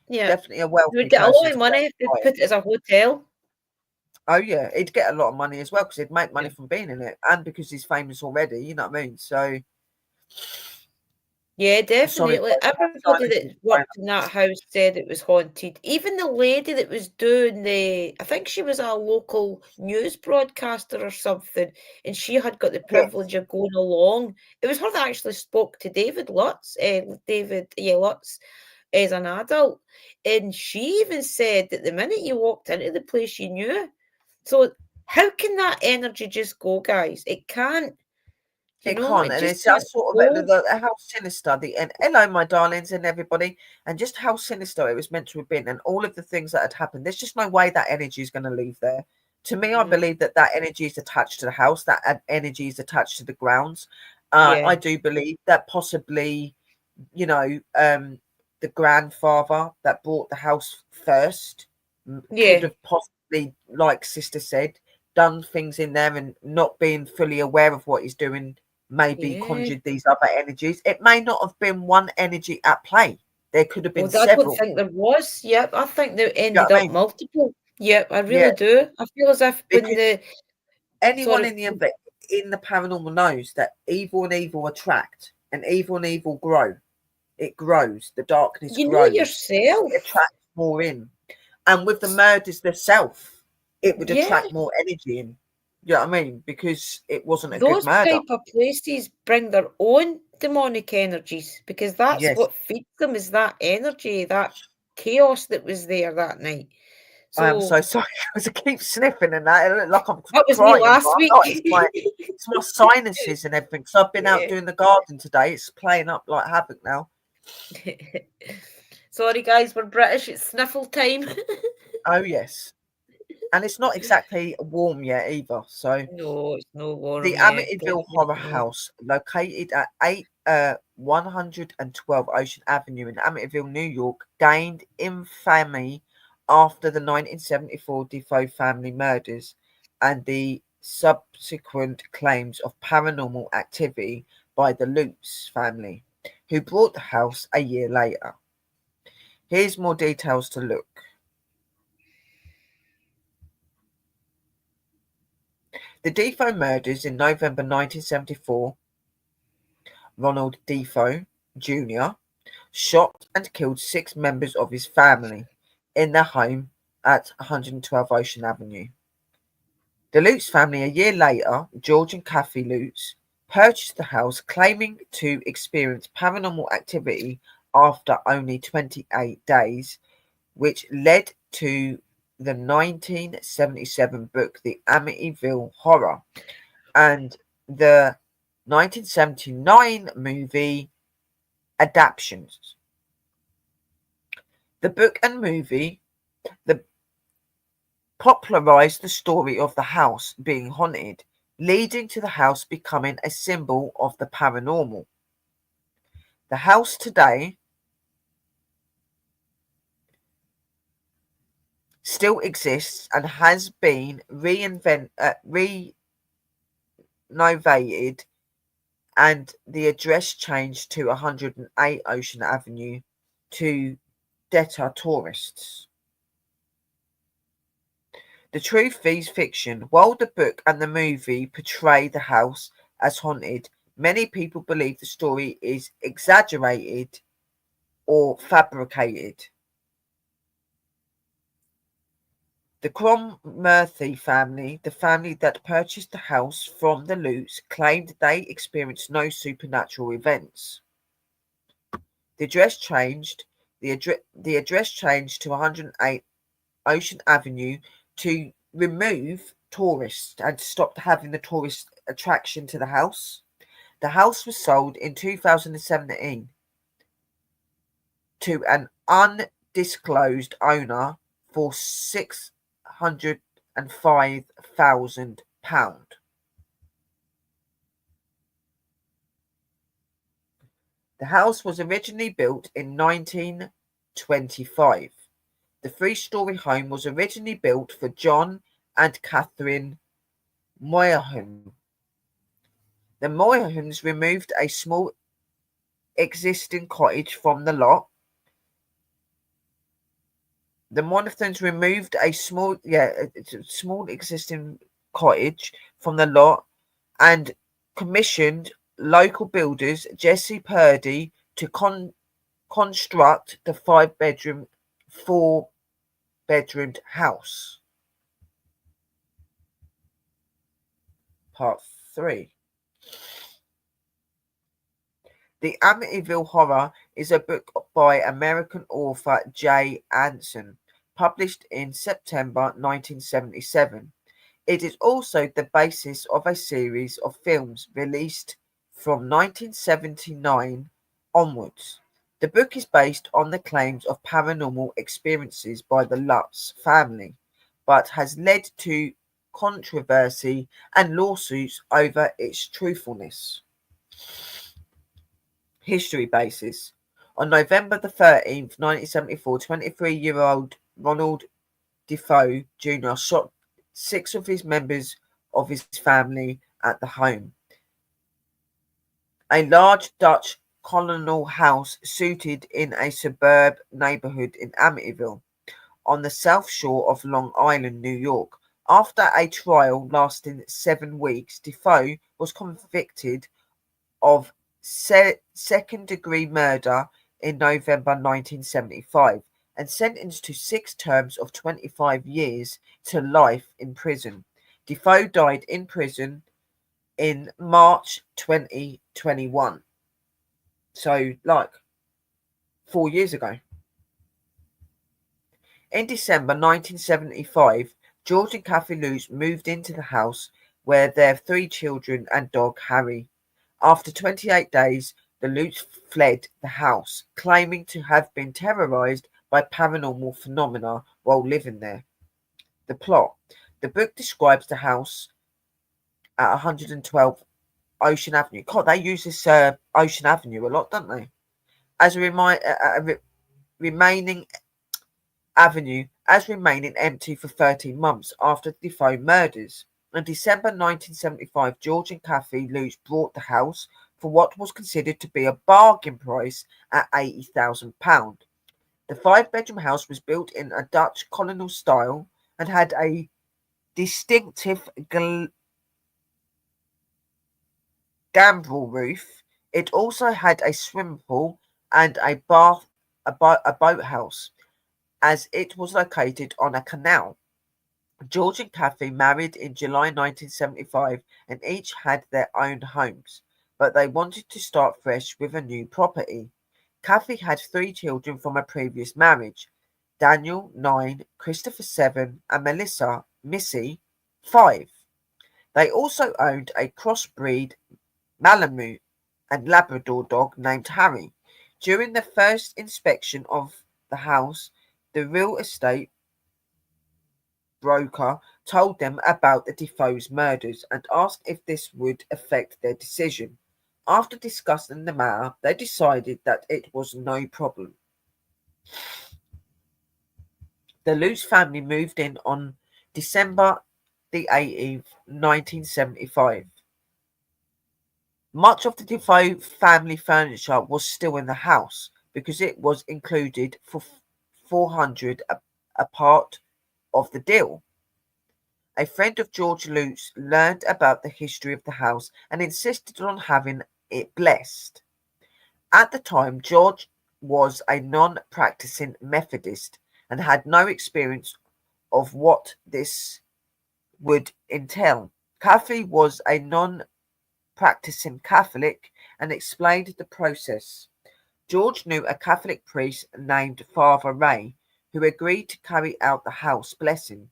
Yeah. Definitely a You would wealthy get a lot person of to be able money to if they buy it. put it as a hotel. Oh yeah, he'd get a lot of money as well because he'd make money Yeah. from being in it, and because he's famous already. You know what I mean? So Yeah, sorry, definitely. guys, my Everybody silence is that fine. worked in that house said it was haunted. Even the lady that was doing I think she was a local news broadcaster or something, and she had got the Yes, privilege of going along. It was her that actually spoke to David Lutz, Lutz, as an adult. And she even said that the minute you walked into the place, you knew. So, how can that energy just go, guys? It can't, it it can't, and just it's can't just sort of go. how sinister the and hello, my darlings, and everybody, and just how sinister it was meant to have been, and all of the things that had happened. There's just no way that energy is going to leave there. To me, I No. believe that that energy is attached to the house. That energy is attached to the grounds. I Yeah. do believe that possibly, you know, the grandfather that bought the house first could Yeah. have possibly, like Sister said, done things in there and not being fully aware of what he's doing, maybe Yeah. conjured these other energies. It may not have been one energy at play. There could have been Well, I don't several. think there was. Yep, I think there You know ended what I up mean? multiple. Yep, I Yeah, really do. I feel as if when because the sort anyone of in the paranormal knows that evil and evil attract and evil grow. it grows. The darkness You know grows. yourself. It attracts more in. And with the murders themselves, it would Yeah. attract more energy in. You know what I mean? Because it wasn't a good Those murder. type of places bring their own demonic energies because that's Yes, what feeds them is that energy, that chaos that was there that night. I am So so sorry. I keep sniffing and that. It look like I'm that was me crying, but last I'm week. not. It's my sinuses and everything. So I've been out Yeah. doing the garden today. It's playing up like havoc now. Sorry guys, we're British, it's sniffle time. Oh yes. And it's not exactly warm yet either. So No, it's no the warm yet. Amityville Definitely Horror not. House, located at 112 Ocean Avenue in Amityville, New York, gained infamy after the 1974 Defoe family murders and the subsequent claims of paranormal activity by the Lutz family, who bought the house a year later. Here's more details to look. The Defoe murders in November 1974, Ronald Defoe Jr. shot and killed 6 members of his family in their home at 112 Ocean Avenue. The Lutz family, a year later, George and Kathy Lutz, purchased the house claiming to experience paranormal activity after only 28 days, which led to the 1977 book The Amityville Horror and the 1979 movie adaptations. The book and movie the popularized the story of the house being haunted, leading to the house becoming a symbol of the paranormal. The house today still exists and has been renovated and the address changed to 108 Ocean Avenue to deter tourists. The truth is fiction. While the book and the movie portray the house as haunted, many people believe the story is exaggerated or fabricated. The Cromarty family, the family that purchased the house from the Lutz, claimed they experienced no supernatural events. The address changed. The address changed to 108 Ocean Avenue to remove tourists and stopped having the tourist attraction to the house. The house was sold in 2017 to an undisclosed owner for £605,000. The house was originally built in 1925. The 3-story home was originally built for John and Catherine Moyerham. The Moyerhams removed a small existing cottage from the lot. The Moyerhams removed a small existing cottage from the lot and commissioned local builders Jesse Purdy to construct the 4-bedroomed house. Part 3. The Amityville Horror is a book by American author Jay Anson, published in September 1977. It is also the basis of a series of films released from 1979 onwards. The book is based on the claims of paranormal experiences by the Lutz family, but has led to controversy and lawsuits over its truthfulness. History basis. On November the 13th, 1974, 23-year-old Ronald Defoe Jr. shot 6 of his members of his family at the home. A large Dutch colonial house suited in a suburb neighborhood in Amityville, on the south shore of Long Island, New York. After a trial lasting 7 weeks, Defoe was convicted of second-degree murder in November 1975 and sentenced to 6 terms of 25 years to life in prison. Defoe died in prison in March 2021. So, like 4 years ago. In December 1975, George and Kathy Lutz moved into the house where their 3 children and dog Harry. After 28 days, the Lutz fled the house, claiming to have been terrorized by paranormal phenomena while living there. The plot. The book describes the house at 112 Ocean Avenue. God, they use this Ocean Avenue a lot, don't they? As a remaining avenue as remaining empty for 13 months after the Defoe murders. In December 1975, George and Kathy Lutz bought the house for what was considered to be a bargain price at £80,000. The 5-bedroom house was built in a Dutch colonial style and had a distinctive gambrel roof. It also had a swimming pool and a boathouse, as it was located on a canal. George and Kathy married in July 1975 and each had their own homes, but they wanted to start fresh with a new property. Kathy had 3 children from a previous marriage: Daniel, 9, Christopher, 7, and Melissa, Missy, 5. They also owned a crossbreed Malamute and Labrador dog named Harry. During the first inspection of the house, the real estate broker told them about the Defoe's murders and asked if this would affect their decision. After discussing the matter, they decided that it was no problem. The Lutz family moved in on December the 18th, 1975. Much of the Defoe family furniture was still in the house because it was included for $400 a part of the deal. A friend of George Lutz learned about the history of the house and insisted on having it blessed. At the time, George was a non-practicing Methodist and had no experience of what this would entail. Kathy was a non-practicing Catholic and explained the process. George knew a Catholic priest named Father Ray who agreed to carry out the house blessing.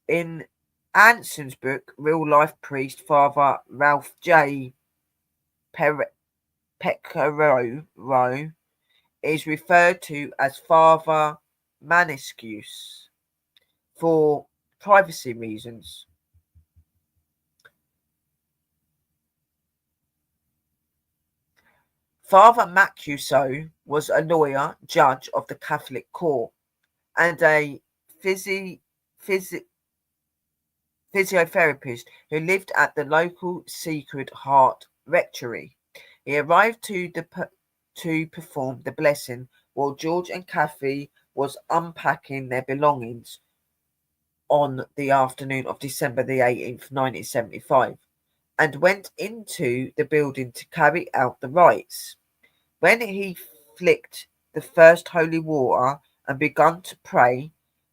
In Anson's book, real-life priest Father Ralph J. Peccaro is referred to as Father Maniscus for privacy reasons. Father Mancuso was a lawyer, judge of the Catholic court, and a physiotherapist who lived at the local Sacred Heart Rectory. He arrived to perform the blessing while George and Kathy was unpacking their belongings on the afternoon of December the 18th, 1975, and went into the building to carry out the rites. When he flicked the first holy water and begun to pray,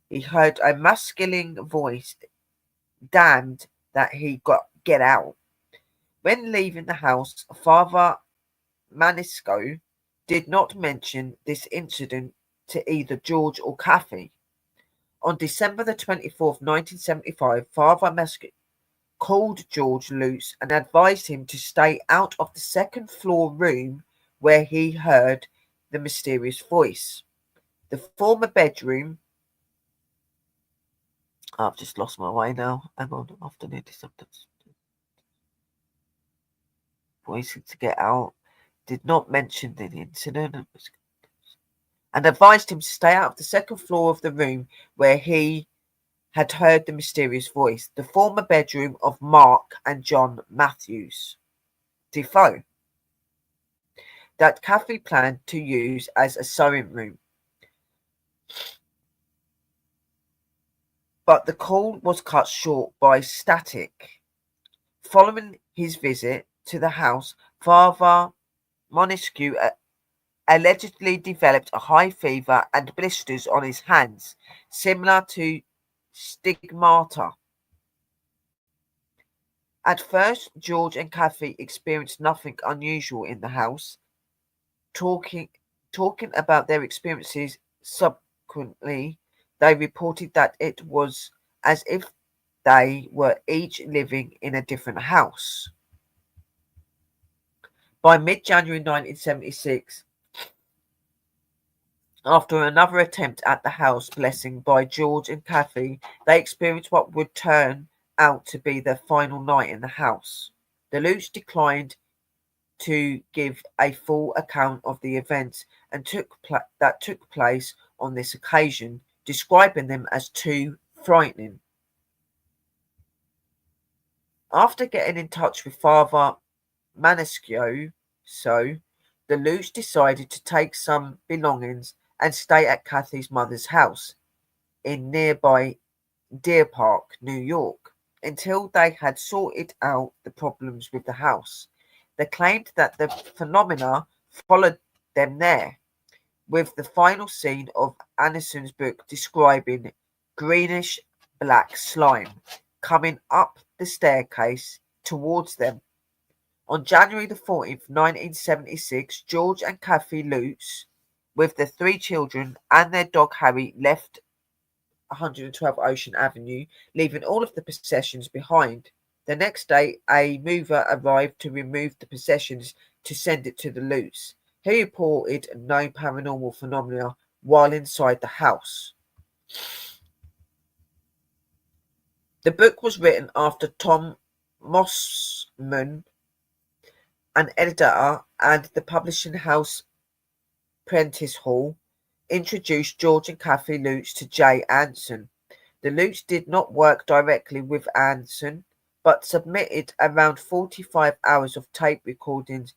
he heard a masculine voice: "Damned that he get out." When leaving the house, Father Manisco did not mention this incident to either George or Kathy. On December the 24th, 1975, Father Manisco called George Lutz and advised him to stay out of the second floor room where he heard the mysterious voice. The former bedroom. I've just lost my way now. Hang on, afternoon sometimes. Voicing to get out. Did not mention the incident and advised him to stay out of the second floor of the room where he had heard the mysterious voice, the former bedroom of Mark and John Matthews Defoe, that Kathy planned to use as a sewing room. But the call was cut short by static. Following his visit to the house, Father Monescu allegedly developed a high fever and blisters on his hands, similar to stigmata. At first, George and Kathy experienced nothing unusual in the house. Talking, talking about their experiences subsequently, they reported that it was as if they were each living in a different house. By mid-January 1976, after another attempt at the house blessing by George and Kathy, they experienced what would turn out to be their final night in the house. The Lutz declined to give a full account of the events that took place on this occasion, describing them as too frightening. After getting in touch with Father Maniscalco, the Lutz decided to take some belongings and stay at Kathy's mother's house in nearby Deer Park, New York, until they had sorted out the problems with the house. They claimed that the phenomena followed them there, with the final scene of Anderson's book describing greenish black slime coming up the staircase towards them. On January the 14th, 1976, George and Kathy Lutz, with their three children and their dog Harry, left 112 Ocean Avenue, leaving all of the possessions behind. The next day, a mover arrived to remove the possessions to send it to the Lutz. He reported no paranormal phenomena while inside the house. The book was written after Tom Mossman, an editor and the publishing house Prentice Hall, introduced George and Kathy Lutz to Jay Anson. The Lutz did not work directly with Anson, but submitted around 45 hours of tape recordings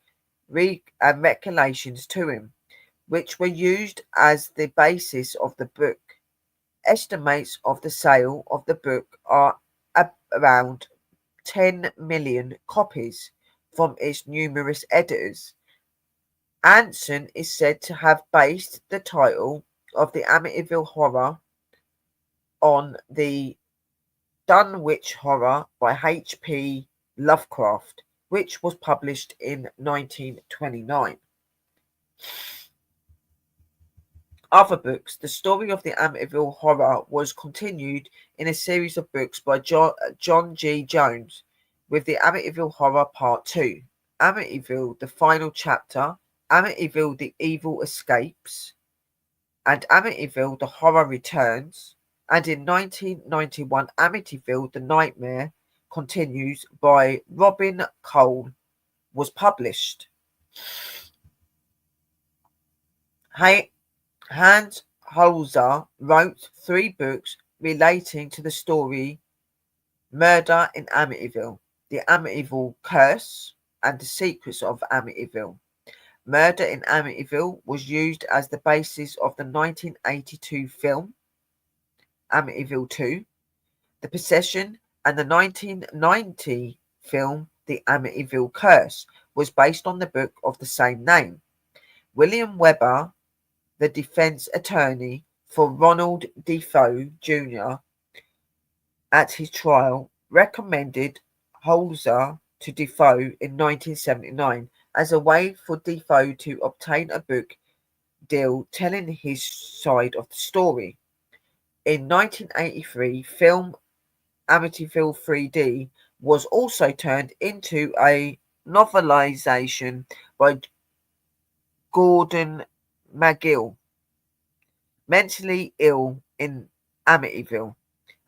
and recollections to him, which were used as the basis of the book. Estimates of the sale of the book are around 10 million copies from its numerous editors. Anson is said to have based the title of the Amityville Horror on the Dunwich Horror by H.P. Lovecraft, which was published in 1929. Other books. The story of the Amityville Horror was continued in a series of books by John G. Jones, with the Amityville Horror Part 2, Amityville The Final Chapter, Amityville The Evil Escapes, and Amityville The Horror Returns, and in 1991 Amityville The Nightmare Continues by Robin Cole was published. Hans Holzer wrote 3 books relating to the story Murder in Amityville, The Amityville Curse, and The Secrets of Amityville. Murder in Amityville was used as the basis of the 1982 film Amityville 2, The Possession, and the 1990 film The Amityville Curse was based on the book of the same name. William Weber, the defense attorney for Ronald Defoe Jr. at his trial, recommended Holzer to Defoe in 1979 as a way for Defoe to obtain a book deal telling his side of the story. In 1983, film Amityville 3D was also turned into a novelization by Gordon McGill, Mentally Ill in Amityville.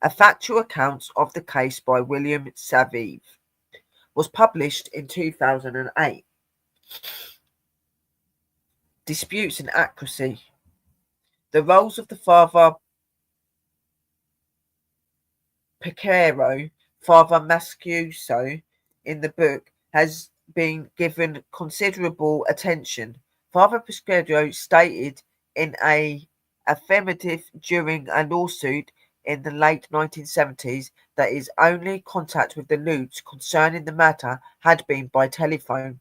A factual account of the case by William Savive was published in 2008. Disputes and accuracy. The roles of the Father Pescaro, Father Mascuso in the book has been given considerable attention. Father Pescaro stated in an affirmative during a lawsuit in the late 1970s that his only contact with the Lutz concerning the matter had been by telephone.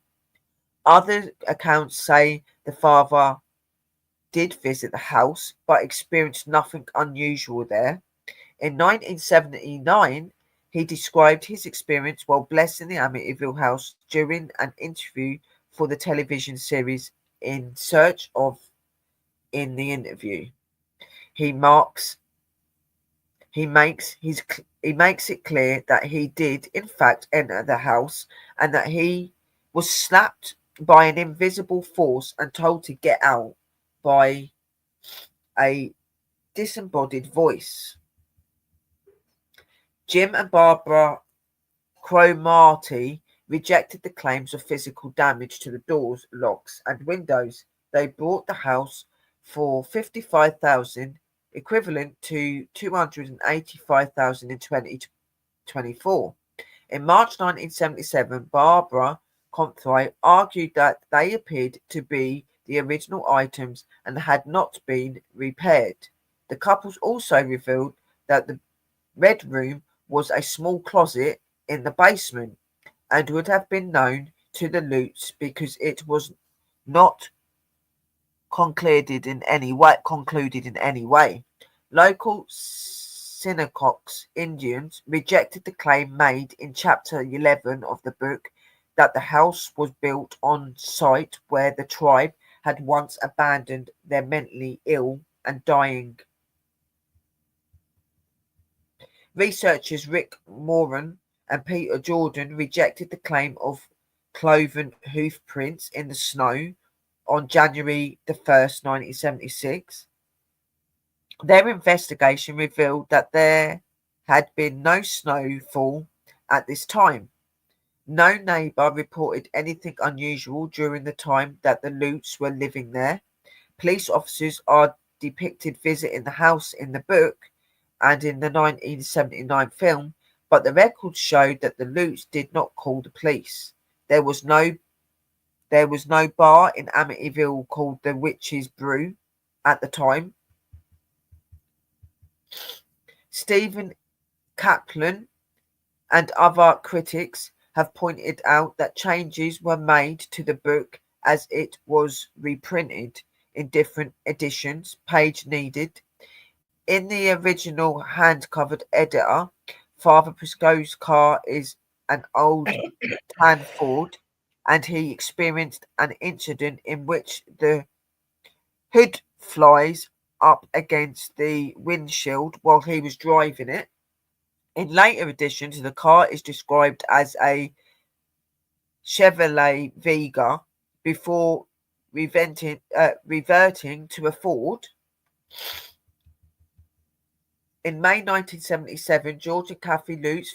Other accounts say the father did visit the house but experienced nothing unusual there. In 1979, he described his experience while blessing the Amityville house during an interview for the television series In Search of. In the interview, he marks he makes it clear that he did in fact enter the house and that he was slapped by an invisible force and told to get out by a disembodied voice. Jim and Barbara Cromartie rejected the claims of physical damage to the doors, locks, and windows. They bought the house for 55,000, equivalent to 285,000 in 2024. In March 1977, Barbara Comfrey argued that they appeared to be the original items and had not been repaired. The couples also revealed that the Red Room was a small closet in the basement and would have been known to the Lutz because it was not concluded in any way. Local Shinnecock Indians rejected the claim made in chapter 11 of the book that the house was built on site where the tribe had once abandoned their mentally ill and dying. Researchers Rick Moran and Peter Jordan rejected the claim of cloven hoof prints in the snow on January the 1st, 1976. Their investigation revealed that there had been no snowfall at this time. No neighbour reported anything unusual during the time that the Lutz were living there. Police officers are depicted visiting the house in the book and in the 1979 film, but the records showed that the Lutz did not call the police. There was no bar in Amityville called the Witch's Brew at the time. Stephen Kaplan and other critics have pointed out that changes were made to the book as it was reprinted in different editions, page needed. In the original hand-covered editor, Father Prisco's car is an old tan Ford, and he experienced an incident in which the hood flies up against the windshield while he was driving it. In later editions, the car is described as a Chevrolet Vega before reverting to a Ford. In May 1977, George and Kathy Lutz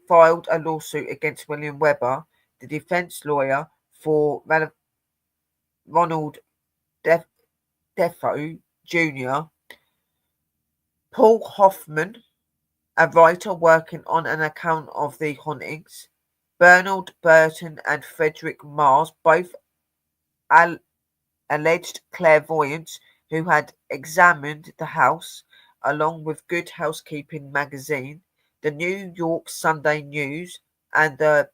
filed a lawsuit against William Webber, the defense lawyer for Ronald Defoe Jr., Paul Hoffman, a writer working on an account of the hauntings, Bernard Burton and Frederick Mars, both alleged clairvoyants who had examined the house, along with Good Housekeeping magazine, the New York Sunday News, and the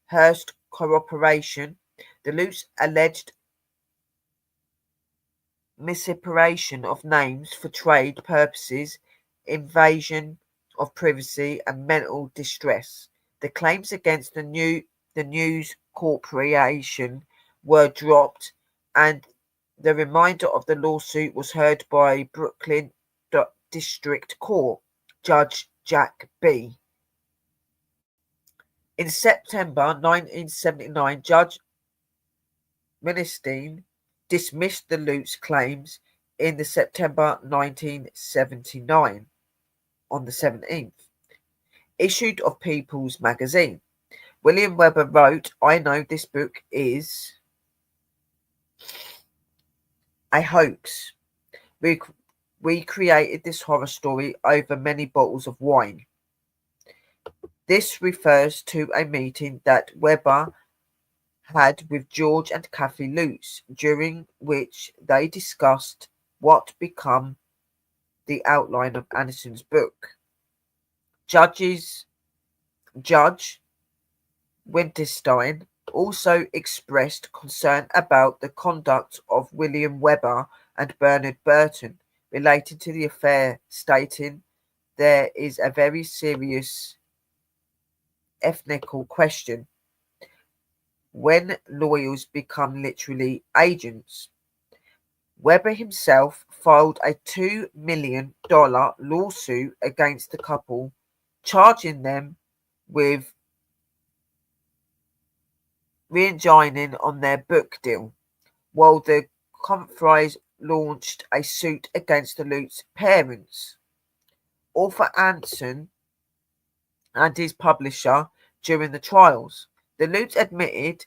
Hearst Corporation. The Lutz alleged misappropriation of names for trade purposes, invasion of privacy, and mental distress. The claims against the News Corporation were dropped, and the remainder of the lawsuit was heard by Brooklyn District Court Judge Jack B. In September 1979, Judge Milstein dismissed the Lutz claims in the September 1979 on the 17th issue of People's Magazine. William Webber wrote, "I know this book is a hoax. We created this horror story over many bottles of wine." This refers to a meeting that Webber had with George and Kathy Lutz, during which they discussed what become the outline of Anderson's book. Judge Winterstein also expressed concern about the conduct of William Webber and Bernard Burton related to the affair, stating there is a very serious ethical question when lawyers become literally agents. Webber himself filed a $2 million lawsuit against the couple, charging them with re-engineering on their book deal, while the conferees launched a suit against the Lutz parents. Author Anson and his publisher during the trials. The Lutz admitted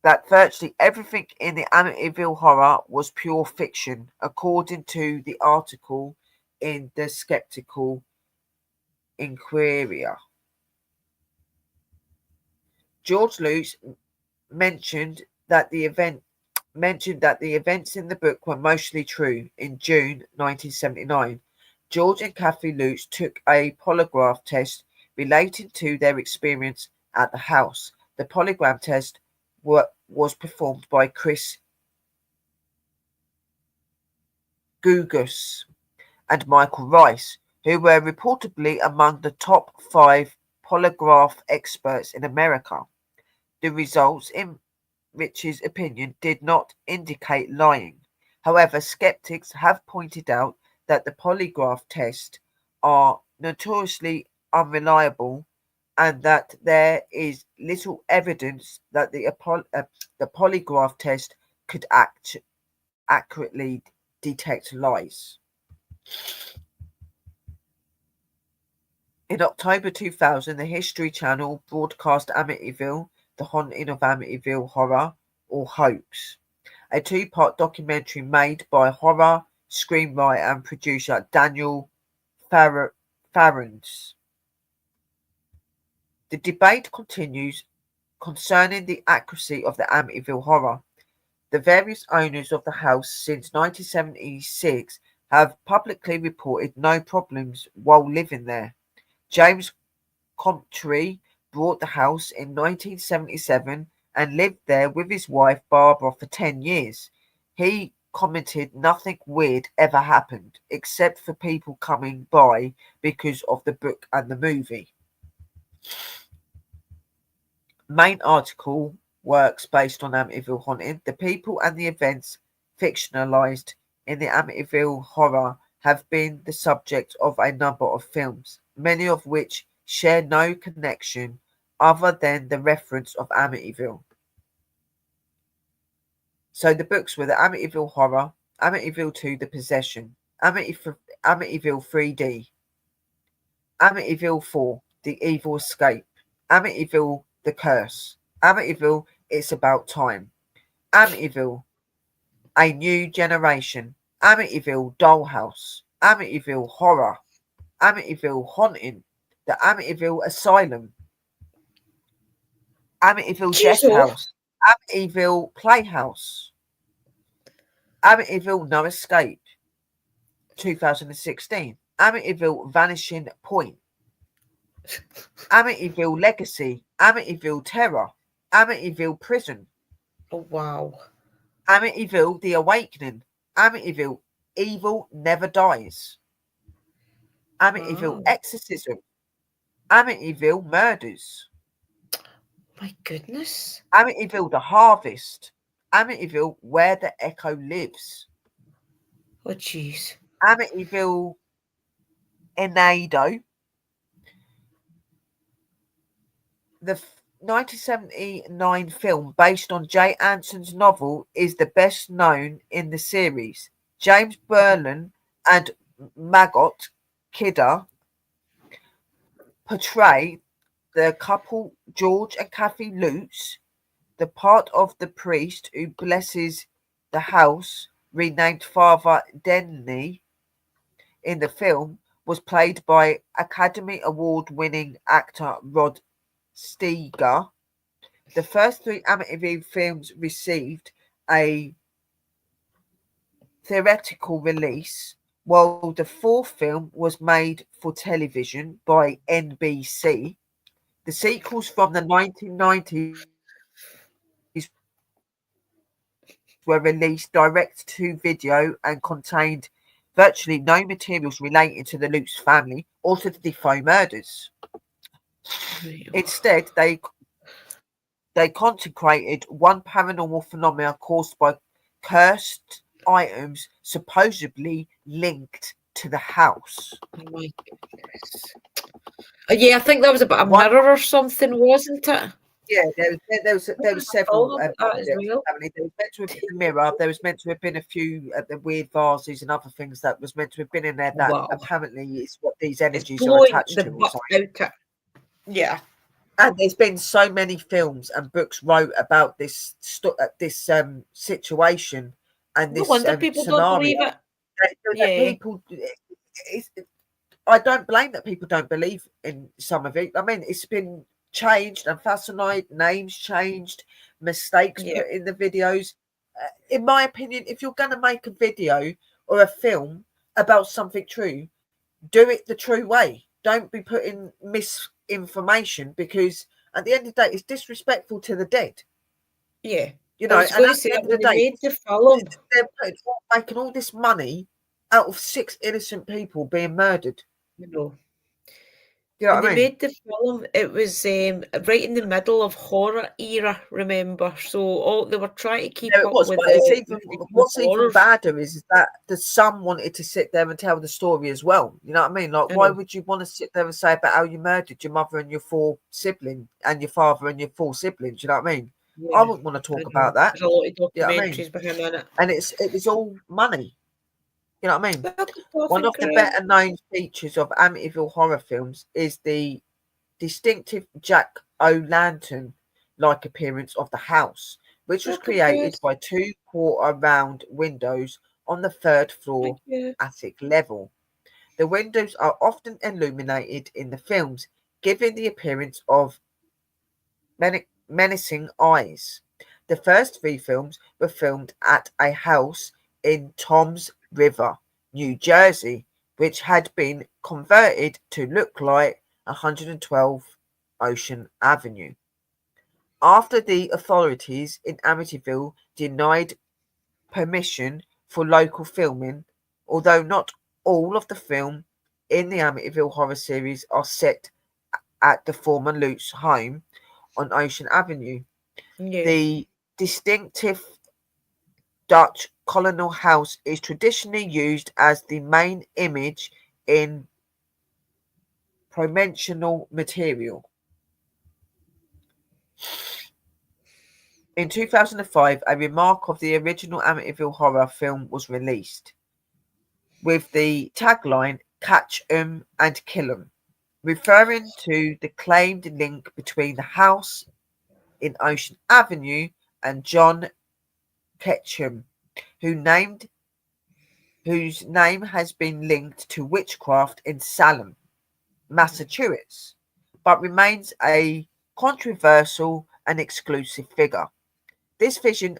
that virtually everything in the Amityville Horror was pure fiction, according to the article in the Skeptical Inquirer. George Lutz mentioned that the events in the book were mostly true. In June 1979, George and Kathy Lutz took a polygraph test relating to their experience at the house. The polygraph test was performed by Chris Gugus and Michael Rice, who were reportedly among the top 5 polygraph experts in America. The results, in Rich's opinion, did not indicate lying. However, skeptics have pointed out that the polygraph tests are notoriously unreliable and that there is little evidence that the polygraph test could accurately detect lies. In October 2000, the History Channel broadcast Amityville, The Haunting of Amityville Horror, or Hoax, a two-part documentary made by horror screenwriter and producer Daniel Farrands. The debate continues concerning the accuracy of the Amityville Horror. The various owners of the house since 1976 have publicly reported no problems while living there. James Comptree bought the house in 1977 and lived there with his wife Barbara for 10 years. He commented nothing weird ever happened, except for people coming by because of the book and the movie. Main article works based on Amityville Haunting. The people and the events fictionalized in the Amityville Horror have been the subject of a number of films, many of which share no connection other than the reference of Amityville. So the books were the Amityville Horror, Amityville 2, The Possession, Amityville 3D, Amityville 4, The Evil Escape, Amityville, The Curse, Amityville, It's About Time, Amityville, A New Generation, Amityville Dollhouse, Amityville Horror, Amityville Haunting, The Amityville Asylum, Amityville Jeez, Death oh, House, Amityville Playhouse, Amityville No Escape, 2016, Amityville Vanishing Point, Amityville Legacy, Amityville Terror, Amityville Prison, oh wow. Amityville The Awakening, Amityville Evil Never Dies, Amityville Wow. Exorcism, Amityville Murders, My goodness. Amityville The Harvest, Amityville Where the Echo Lives, Oh jeez. Amityville Enado, the 1979 film based on Jay Anson's novel is the best known in the series. James Berlin and Maggot Kidder portray the couple George and Kathy Lutz. The part of the priest who blesses the house, renamed Father Denny in the film, was played by Academy Award winning actor Rod Steiger. The first 3 Amityville films received a theatrical release, while the 4th film was made for television by NBC. The sequels from the 1990s were released direct to video and contained virtually no materials relating to the Lutz family or to the Defoe murders. Instead, they concentrated one paranormal phenomena caused by cursed items supposedly linked to the house. Oh my goodness. Yeah, I think that was about a One, mirror or something, wasn't it? yeah, there was several About that as objects. well. I mean, there was meant to have been a mirror. There was meant to have been a few the weird vases and other things that was meant to have been in there. That Wow. apparently is what these It's energies are blowing attached the to, or butt something. out it. Yeah. And there's been so many films and books wrote about this situation and No this wonder people don't scenario believe it. that Yeah. people. I don't blame that people don't believe in some of it. I mean, it's been changed and fascinated, names changed, mistakes Yeah. put in the videos. In my opinion, if you're going to make a video or a film about something true, do it the true way. Don't be putting misinformation, because at the end of the day, it's disrespectful to the dead. Yeah. You I know, was and going to at say the that end of when the they day, made the film, they're making all this money out of 6 innocent people being murdered. you know, You know when what they I mean? made the film, it was right in the middle of horror era, remember? So all they were trying to keep No, it up was, with but it's the even new what's even horrors. badder is that the son wanted to sit there and tell the story as well. You know what I mean? Like, I why know. would you want to sit there and say about how you murdered your mother and your 4 siblings and your father and your 4 siblings? You know what I mean? I Yeah, wouldn't want to I talk know. about that. There's a lot of You know what I mean? documentaries behind it. And it was all money. You know what I mean? Welcome, One Coffin of the Crew. better known features of Amityville horror films is the distinctive Jack O' Lantern like appearance of the house, which was Welcome, created Chris. by 2 quarter round windows on the 3rd Thank floor you. attic level. The windows are often illuminated in the films, giving the appearance of menacing eyes. The first 3 films were filmed at a house in Toms River, New Jersey, which had been converted to look like 112 Ocean Avenue. After the authorities in Amityville denied permission for local filming, although not all of the film in the Amityville horror series are set at the former Lutz home on Ocean Avenue. Yeah. The distinctive Dutch colonial house is traditionally used as the main image in promotional material. In 2005, a remark of the original Amityville horror film was released with the tagline "Catch 'em and kill 'em," referring to the claimed link between the house in Ocean Avenue and John Ketchum, whose name has been linked to witchcraft in Salem, Massachusetts, but remains a controversial and exclusive figure. This vision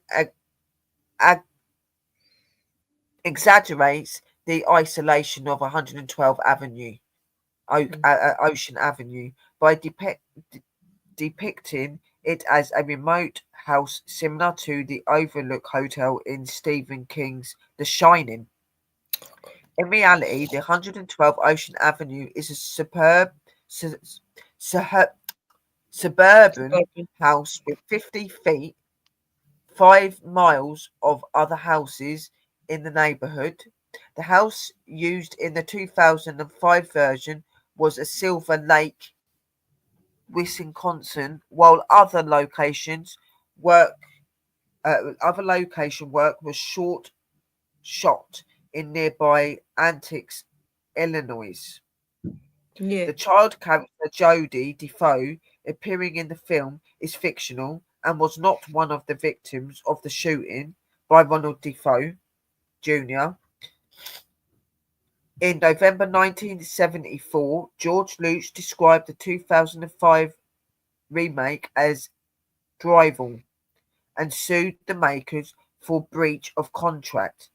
exaggerates the isolation of 112 Avenue, Ocean Avenue, by depicting it as a remote house similar to the Overlook Hotel in Stephen King's The Shining. In reality, the 112 Ocean Avenue is a su- su- suburban Suburban. house with 50 feet, 5 miles of other houses in the neighborhood. The house used in the 2005 version was a Silver Lake, Wisconsin, while other location work was shot in nearby Antiques, Illinois. Yeah. The child character Jodie Defoe appearing in the film is fictional and was not one of the victims of the shooting by Ronald Defoe Jr. In November 1974, George Lutz described the 2005 remake as drivel and sued the makers for breach of contract,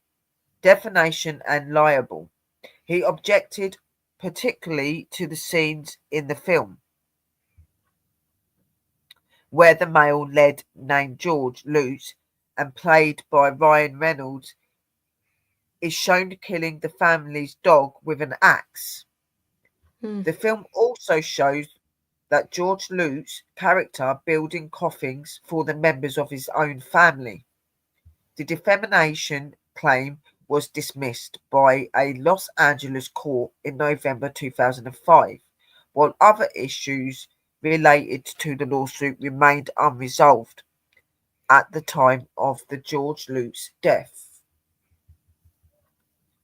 defamation, and libel. He objected particularly to the scenes in the film where the male lead named George Lutz and played by Ryan Reynolds, is shown killing the family's dog with an axe. Hmm. The film also shows that George Lutz's character building coffins for the members of his own family. The defamation claim was dismissed by a Los Angeles court in November 2005, while other issues related to the lawsuit remained unresolved at the time of the George Lutz death.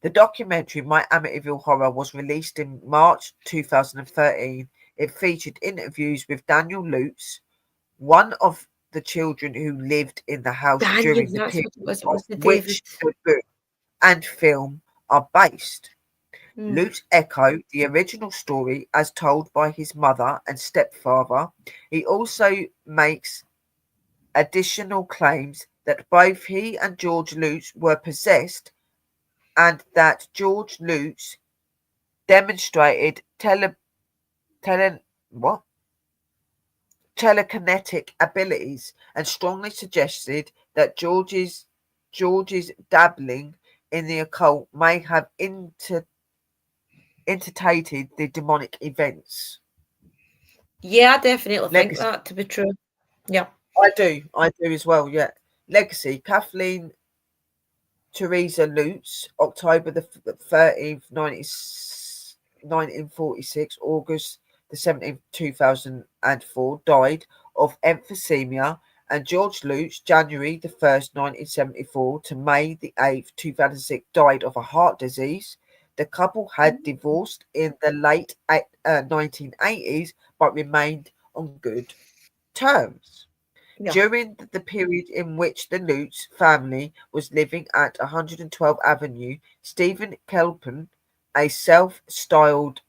The documentary My Amityville Horror was released in March 2013. It featured interviews with Daniel Lutz, one of the children who lived in the house Daniel, during the that's period what it was. It of was the David. which the book and film are based. Hmm. Lutz echoed the original story as told by his mother and stepfather. He also makes additional claims that both he and George Lutz were possessed and that George Lutz demonstrated tele, what? telekinetic abilities and strongly suggested that George's dabbling in the occult may have entertained the demonic events. Yeah, I definitely think Legacy. that to be true. Yeah. I do as well, yeah. Legacy. Kathleen Teresa Lutz, October the 13th, 1946, August the 17th, 2004, died of emphysema, and George Lutz, January the 1st, 1974 to May the 8th, 2006, died of a heart disease. The couple had divorced in the late 1980s but remained on good terms. Yeah. During the period in which the Lutz family was living at 112 Avenue, Stephen Kelpen, a self-styled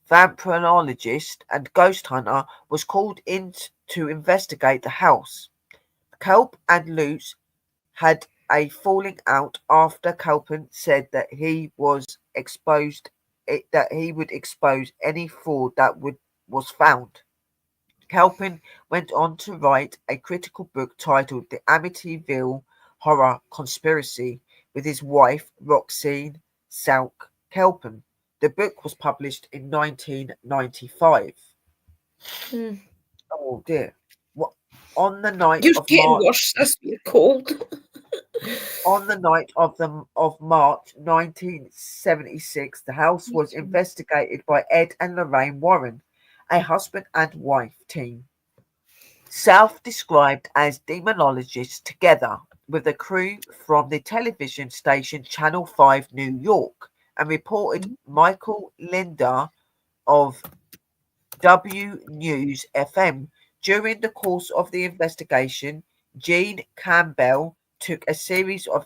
vampirologist and ghost hunter, was called in to investigate the house. Kelp and Lutz had a falling out after Kelpen said that he would expose any fraud that was found. Kelpin went on to write a critical book titled The Amityville Horror Conspiracy with his wife Roxane Salk Kelpin. The book was published in 1995. Hmm. Oh dear. What on the night You're of getting March worse as we're cold. on the night of March 1976, the house was investigated by Ed and Lorraine Warren, a husband and wife team. Self-described as demonologists together with a crew from the television station Channel 5 New York, and reported Michael Linder of W News FM. During the course of the investigation, Gene Campbell took a series of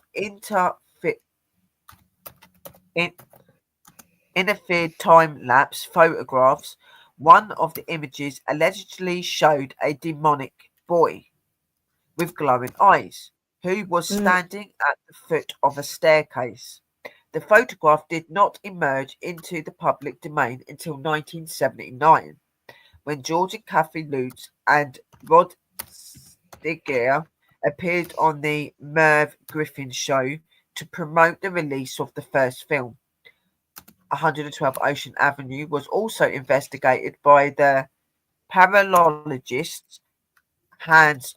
in- interfered time-lapse photographs. One of the images allegedly showed a demonic boy with glowing eyes, who was Mm. standing at the foot of a staircase. The photograph did not emerge into the public domain until 1979, when George and Kathy Lutz and Rod Steiger appeared on the Merv Griffin show to promote the release of the first film. 112 Ocean Avenue was also investigated by the paralogist Hans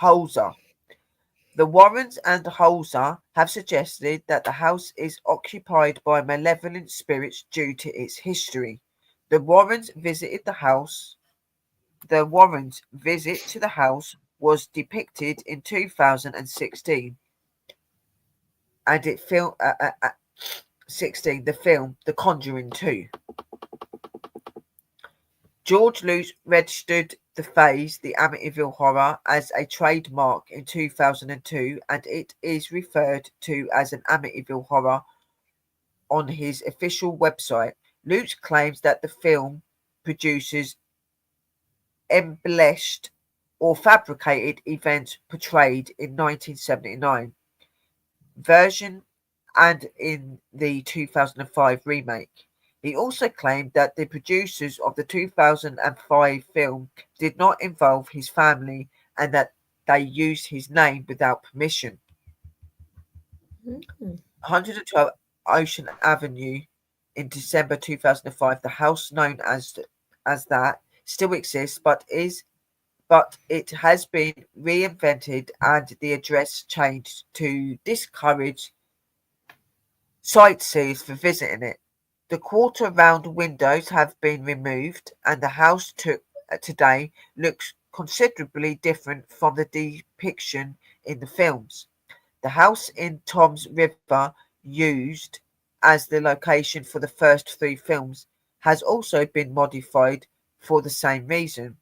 Holzer. The Warrens and Holzer have suggested that the house is occupied by malevolent spirits due to its history. The Warrens visited the house. The Warrens' visit to the house was depicted in 2016, and it film 16 the film The Conjuring 2. George Lutz registered the phase The Amityville Horror as a trademark in 2002, and it is referred to as an Amityville Horror on his official website. Lutz claims that the film produces embellished or fabricated events portrayed in 1979 version and in the 2005 remake. He also claimed that the producers of the 2005 film did not involve his family and that they used his name without permission. Mm. 112 Ocean Avenue in December 2005. The house known as that still exists, but it has been reinvented and the address changed to discourage sightseers for visiting it. The quarter round windows have been removed, and the house today looks considerably different from the depiction in the films. The house in Tom's River, used as the location for the first three films, has also been modified for the same reason.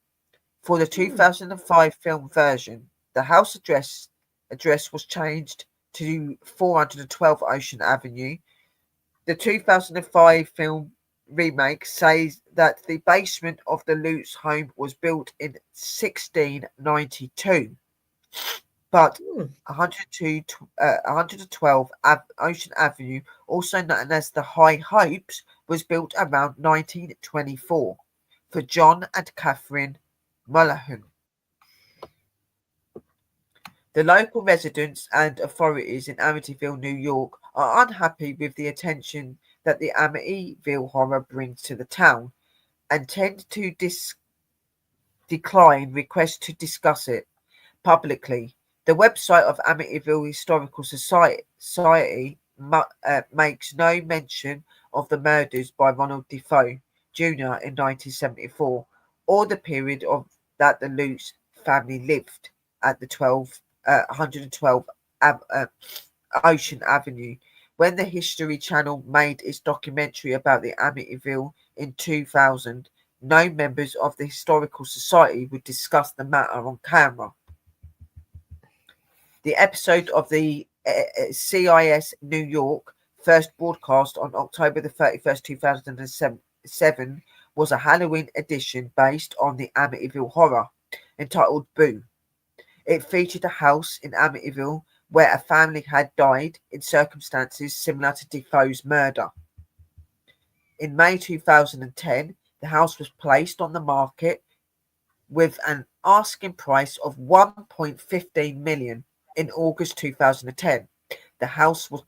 For the Mm. 2005 film version, the house address was changed to 412 Ocean Avenue. The 2005 film remake says that the basement of the Lutz home was built in 1692, but Mm. 102, 112 Ocean Avenue, also known as the High Hopes, was built around 1924 for John and Catherine Mullahan. The local residents and authorities in Amityville, New York, are unhappy with the attention that the Amityville horror brings to the town and tend to decline requests to discuss it publicly. The website of Amityville Historical Society makes no mention of the murders by Ronald Defoe Jr. in 1974 or the period of that the Lutz family lived at the 112 Ocean Avenue. When the History Channel made its documentary about the Amityville in 2000, no members of the Historical Society would discuss the matter on camera. The episode of the CIS New York, first broadcast on October the 31st, 2007, was a Halloween edition based on the Amityville horror, entitled Boo. It featured a house in Amityville where a family had died in circumstances similar to Defoe's murder. In May 2010, the house was placed on the market with an asking price of 1.15 million in August 2010. The house was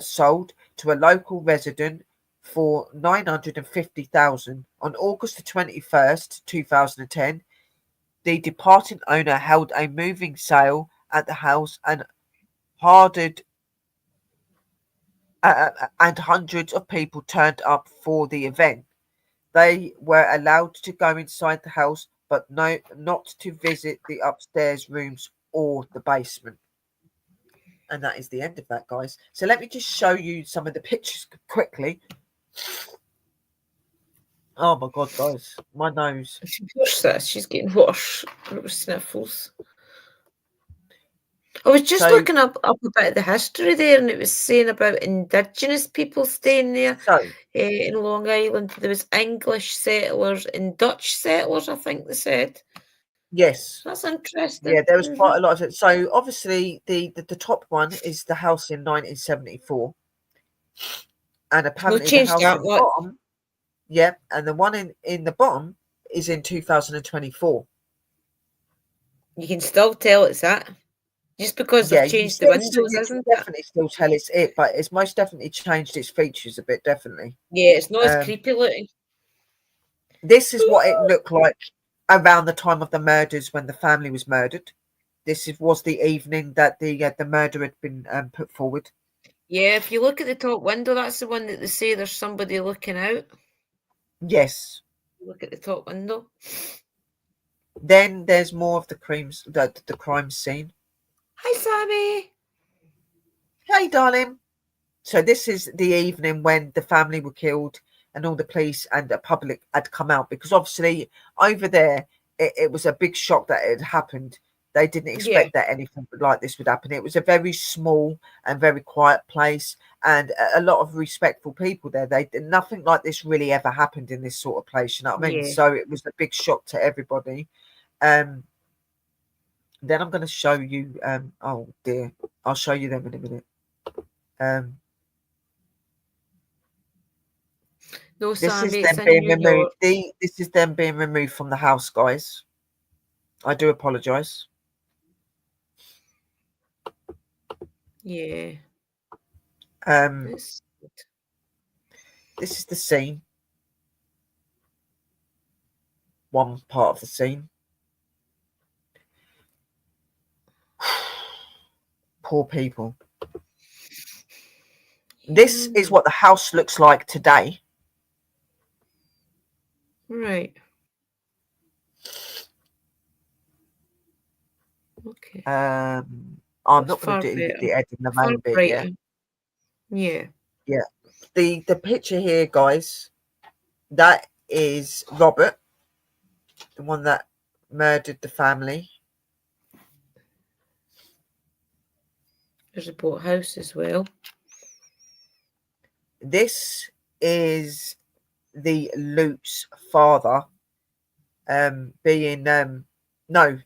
sold to a local resident for 950,000 on August the 21st, 2010. The departing owner held a moving sale at the house harded and hundreds of people turned up for the event. They were allowed to go inside the house, but not to visit the upstairs rooms or the basement. And that is the end of that, guys. So let me just show you some of the pictures quickly. Oh my god, guys, my nose. What's this? She's getting worse. Sniffles. I was just So, looking up a bit of the history there, and it was saying about Indigenous people staying there so in Long Island. There was English settlers and Dutch settlers, I think they said. yes, That's interesting. yeah, there was quite a lot of it. So obviously, the top one is the house in 1974, and It's not apparently the changed house that in the much. bottom, yeah, and the one in the bottom is in 2024. You can still tell it's that. Just because Yeah, they've changed the windows, you can isn't it? definitely still tell it's it, but it's most definitely changed its features a bit, definitely. Yeah, it's not as Um, creepy looking. this is what it looked like around the time of the murders when the family was murdered. Was the evening that the murder had been put forward. Yeah, if you look at the top window, that's the one that they say there's somebody looking out. Yes. Look at the top window. Then there's more of the crime scene. Hi, Sammy. Hey, darling. So this is the evening when the family were killed and all the police and the public had come out because obviously over there it was a big shock that it had happened. They didn't Yeah, expect that anything like this would happen. It was a very small and very quiet place and a lot of respectful people there. Nothing like this really ever happened in this sort of place, you know what I mean? yeah. So it was a big shock to everybody. Um then I'm gonna show you oh dear, I'll show you them in a minute. Um No, This is Sammy, it's them in being New removed. York. This is them being removed from the house, guys. I do apologise. Yeah. Um, It's good. this is the scene. One part of the scene. Poor people. Yeah, This is what the house looks like today. right. Okay. I'm That's not going far to do better. the Ed and the Far main bit. Yeah, brighter. Yeah. yeah. The picture here, guys. That is Robert, the one that murdered the family. There's a boathouse as well. This is the Lutz father, being no,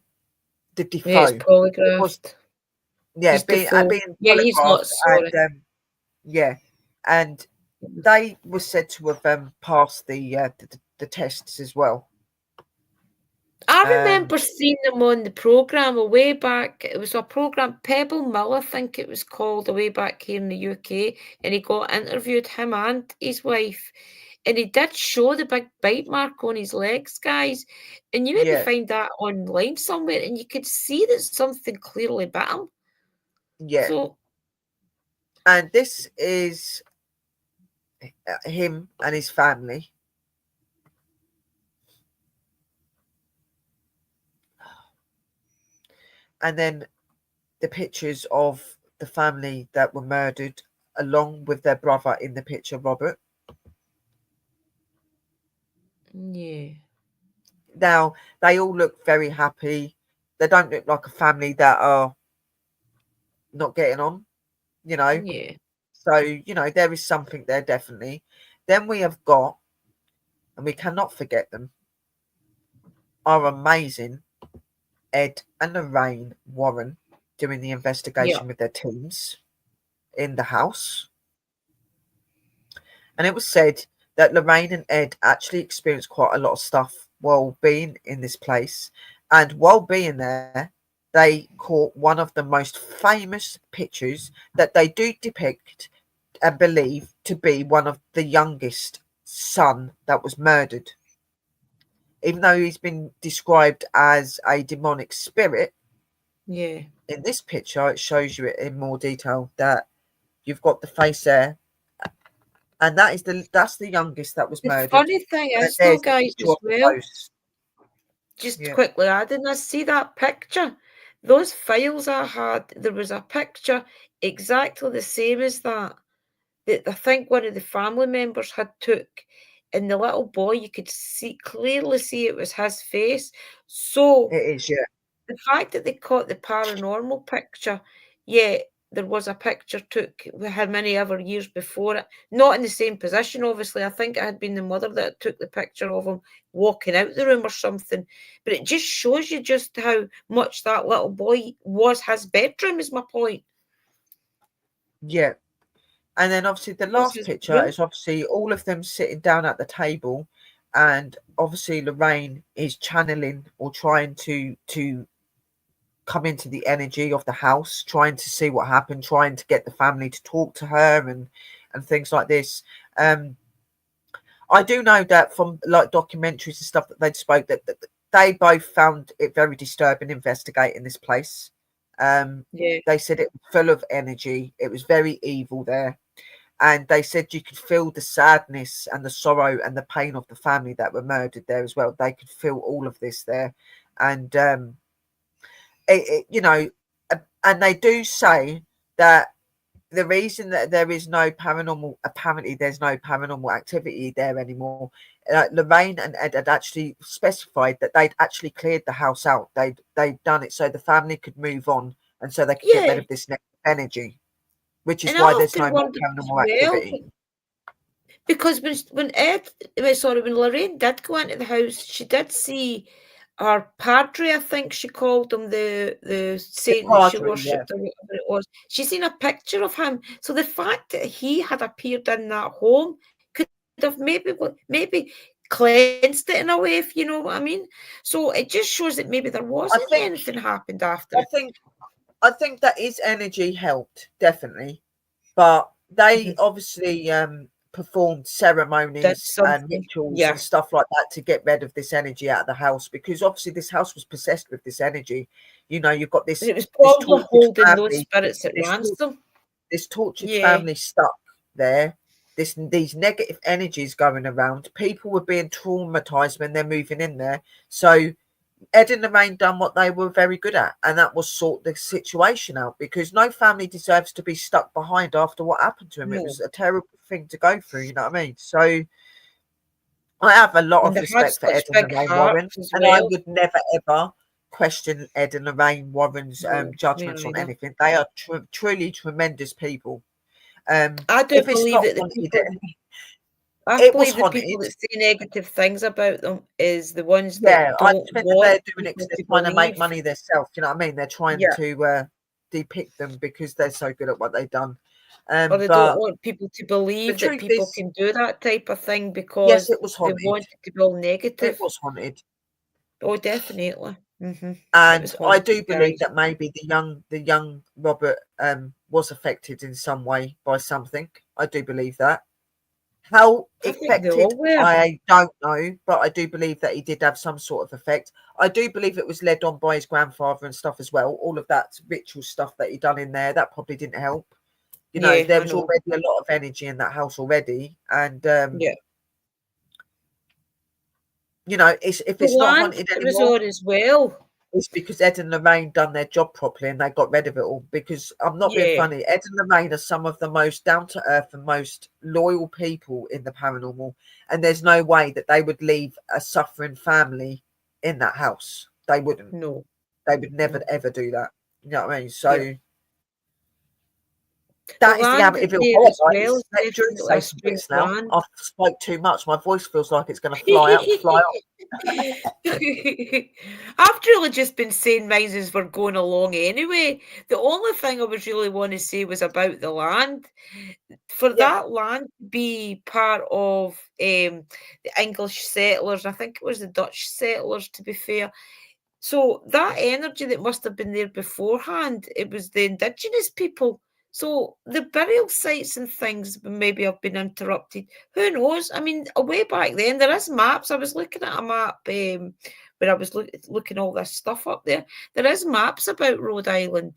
the Yeah, it's Defoe. It was, polygraphed. yeah, He's Defoe. being Yeah, he's polygraphed, Lutz, and sorry. yeah, and they were said to have passed the tests as well. I Um, remember seeing them on the programme a way back. It was a programme, Pebble Mill, I think it was called, a way back here in the UK. And he got interviewed, him and his wife. And he did show the big bite mark on his legs, guys. And you maybe yeah, find that online somewhere, and you could see that something clearly bit him. yeah, So, and this is him and his family. And then the pictures of the family that were murdered, along with their brother in the picture, Robert. yeah, Now, they all look very happy. They don't look like a family that are not getting on, you know. yeah, So, you know, there is something there, definitely. Then we have got, and we cannot forget them, our amazing Ed and Lorraine Warren doing the yeah, investigation with their teams in the house. And it was said that Lorraine and Ed actually experienced quite a lot of stuff while being in this place. And while being there, they caught one of the most famous pictures that they do depict and believe to be one of the youngest son that was murdered. Even though he's been described as a demonic spirit, yeah. in this picture it shows you it in more detail that you've got the face there, and that's the youngest that was The murdered. funny thing And is, though, there's the guys, picture as of the well, post. just Yeah, quickly adding, I see that picture. Those files I had, there was a picture exactly the same as that I think one of the family members had took, and the little boy, you could clearly see it was his face. So it is. Yeah, the fact that they caught the paranormal picture, yeah, there was a picture took with how many ever years before it, not in the same position, obviously. I think it had been the mother that took the picture of him walking out the room or something. But it just shows you just how much that little boy was his bedroom, is my point. yeah. And then obviously the Was last his picture room. is obviously all of them sitting down at the table, and obviously Lorraine is channeling or trying to come into the energy of the house, trying to see what happened, trying to get the family to talk to her and things like this. I do know that from like documentaries and stuff that they'd spoke that they both found it very disturbing investigating this place. Yeah. They said it was full of energy. It was very evil there, and they said you could feel the sadness and the sorrow and the pain of the family that were murdered there as well. They could feel all of this there, and you know, and they do say that the reason that there is no paranormal, apparently there's no paranormal activity there anymore. Lorraine and Ed had actually specified that they'd actually cleared the house out. They'd done it so the family could move on and so they could get rid Yeah. of this negative energy, which is And I why there's often no more wondered as paranormal well, activity. because when Lorraine did go into the house, she did see our padre, I think she called him, the The saint that she Padre, yeah, worshipped or whatever it was. She seen a picture of him. So the fact that he had appeared in that home could have maybe cleansed it in a way, if you know what I mean. So it just shows that maybe there I wasn't think anything happened after I it. think I think that his energy helped, definitely. But they Mhm. obviously performed Did ceremonies and something. rituals Yeah. and stuff like that to get rid of this energy out of the house, because obviously this house was possessed with this energy. You know, you've got But this it was this probably tortured holding those family, spirits at this ransom. this tortured Yeah. family stuck there. These negative energies going around. People were being traumatized when they're moving in there. So Ed and Lorraine done what they were very good at, and that was sort the situation out, because no family deserves to be stuck behind after what happened to him. It No. was a terrible thing to go through, you know what I mean? So I have a lot And of they had respect for Ed such and big Lorraine Warren, hearts as and I well. would never ever question Ed and Lorraine Warren's No, me judgments on neither. anything. They are truly tremendous people. I do If it's believe not that the haunted, people I it was believe the people haunted. that say negative things about them is the ones Yeah, that I don't think that they're want doing it people because they're to trying to make believe. money themselves. You know what I mean? They're trying Yeah. to depict them because they're so good at what they've done. Or they don't But want people to the believe that truth people is, can do that type of thing yes, because it was they haunted. want it to be all It negative. was haunted, Oh, definitely. It was and I haunted, do believe guys. that maybe the young Robert was affected in some way by something. I do believe that. How I think they affected, all were. I don't know, but I do believe that he did have some sort of effect. I do believe it was led on by his grandfather and stuff as well. All of that ritual stuff that he done in there, that probably didn't help. You know, Yeah, there I was know. already a lot of energy in that house already, and Yeah. you know, if The it's not land haunted anymore, resort as well. it's because Ed and Lorraine done their job properly and they got rid of it all. Because I'm not being Yeah. funny, Ed and Lorraine are some of the most down to earth and most loyal people in the paranormal, and there's no way that they would leave a suffering family in that house. They wouldn't. No, They would never no. ever do that. You know what I mean? Yeah. So The that is the land Amityville there Horror, as well guys. is Let Drew definitely say a some strange bits now. land. I've spoke too much. My voice feels like it's going to fly out and fly off. I've really just been saying mine as we're going along anyway. The only thing I was really want to say was about the land. For Yeah, that land to be part of the English settlers, I think it was the Dutch settlers to be fair. So that energy that must have been there beforehand, it was the indigenous people. So the burial sites and things maybe have been interrupted. Who knows? I mean, way back then, there is maps. I was looking at a map when I was looking all this stuff up there. There is maps about Rhode Island,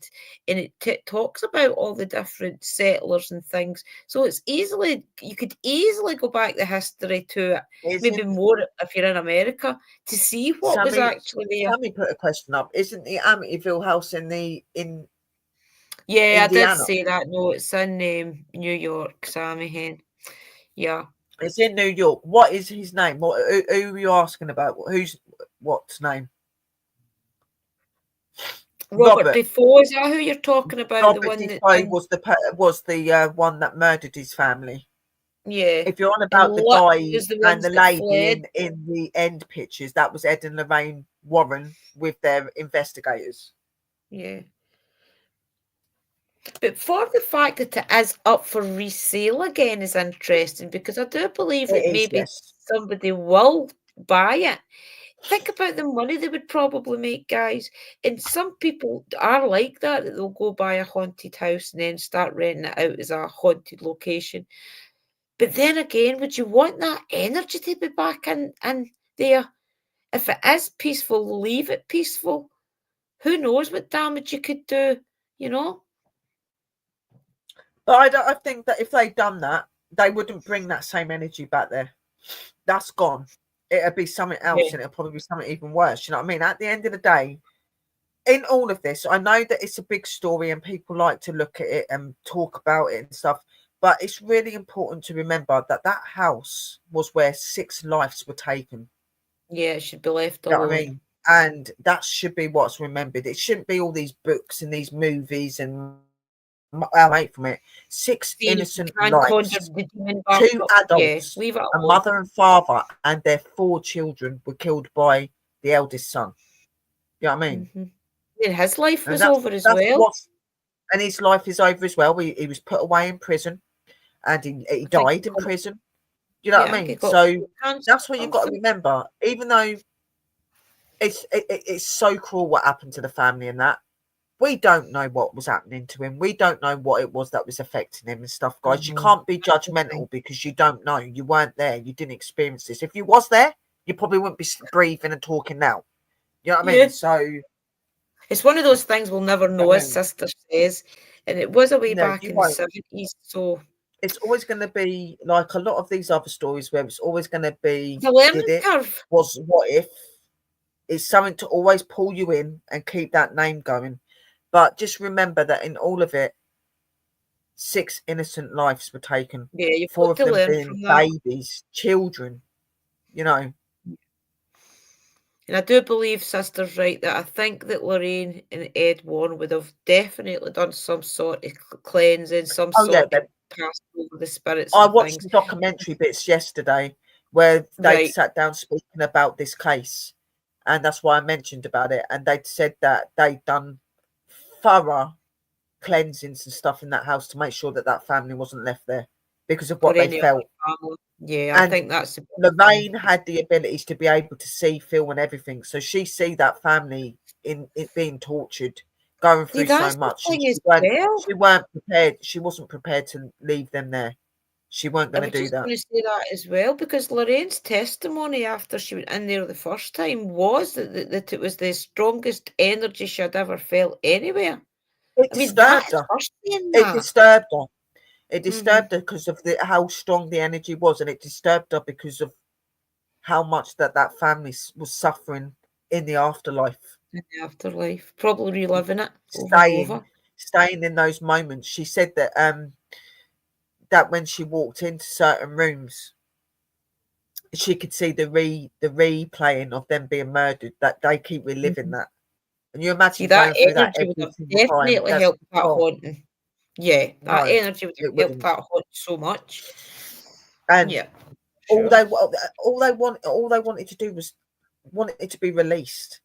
and it talks about all the different settlers and things. So it's easily you could easily go back the history to it. Maybe isn't more if you're in America to see what was Sammy? actually there. Sammy put a question up. Isn't the Amityville house in Yeah, I did Indiana? say that. No, it's in New York, Sammy Hen. Yeah. It's in New York. What is his name? Who are you asking about? Who's what's name? Robert Robert. Defoe, is that who you're talking about? The Robert one that Defoe and was the one that murdered his family. yeah. If you're on And about the Lutz guy was the and ones the that lady fled. in the end pictures, that was Ed and Lorraine Warren with their investigators. Yeah. But for the fact that it is up for resale again is interesting because I do believe It that is, maybe yes. somebody will buy it. Think about the money they would probably make, guys. And some people are like that, that they'll go buy a haunted house and then start renting it out as a haunted location. But then again, would you want that energy to be back in there? If it is peaceful, leave it peaceful. Who knows what damage you could do, you know? But I think that if they'd done that, they wouldn't bring that same energy back there. That's gone. It'd be something else, Yeah. and it'll probably be something even worse. You know what I mean? At the end of the day, in all of this, I know that it's a big story and people like to look at it and talk about it and stuff, but it's really important to remember that that house was where 6 lives were taken. Yeah, it should be left You know what I alone. mean? And that should be what's remembered. It shouldn't be all these books and these movies and away from it. 6 Seeing if you innocent can conjure lives, the demon back 2 up. Yeah, adults, leave it a alone. mother and father, and their 4 children were killed by the eldest son. You know what I mean? hmm And his life And was over as that's well. what, and his life is over as well. He was put away in prison, and he I think he died in got, prison. You know yeah, what I I think he mean? got So cancer that's what or you've got to something. remember. Even though it's so cruel what happened to the family and that, we don't know what was happening to him. We don't know what it was that was affecting him and stuff, guys. You Mhm. can't be judgmental because you don't know. You weren't there. You didn't experience this. If you was there, you probably wouldn't be breathing and talking now. You know what I mean? Yeah. So It's one of those things we'll never know, I as mean, sister says. And it was a way no, back you in the won't. 70s. So It's always going to be like a lot of these other stories where it's always going to be, the learning did it? curve. Was what if? It's something to always pull you in and keep that name going. But just remember that in all of it, 6 innocent lives were taken. Yeah, you've 4 got of to them learn being from that. babies, children, you know. And I do believe sister's right that I think that Lorraine and Ed Warren would have definitely done some sort of cleansing, some Oh, yeah, sort of passed over the spirits I and watched things. the documentary bits yesterday where they'd Right. sat down speaking about this case. And that's why I mentioned about it. And they'd said that they'd done thorough cleansings and stuff in that house to make sure that that family wasn't left there because of Or what they any other felt. family. Yeah, I And think that's the best thing. Lorraine had the abilities to be able to see, feel, and everything. So she see that family in it being tortured, going See, through so that's the much, and thing as well. she weren't prepared. She wasn't prepared to leave them there. She weren't I going to was do just that. going to say that as well, because Lorraine's testimony after she went in there the first time was that it was the strongest energy she had ever felt anywhere. It I mean, that disturbed is her. her saying It that. disturbed her. It Mm-hmm. disturbed her because of how strong the energy was, and it disturbed her because of how much that family was suffering in the afterlife. In the afterlife. Probably reliving it over and Staying, over. staying in those moments. She said that when she walked into certain rooms, she could see the replaying of them being murdered. That they keep reliving Mhm. that. And you See, imagine that going through that energy would every have single time. definitely That's helped that oh haunting. Yeah, that no, energy would it have helped wouldn't. that haunt so much. And Yeah, all sure. all they wanted to do was want it to be released.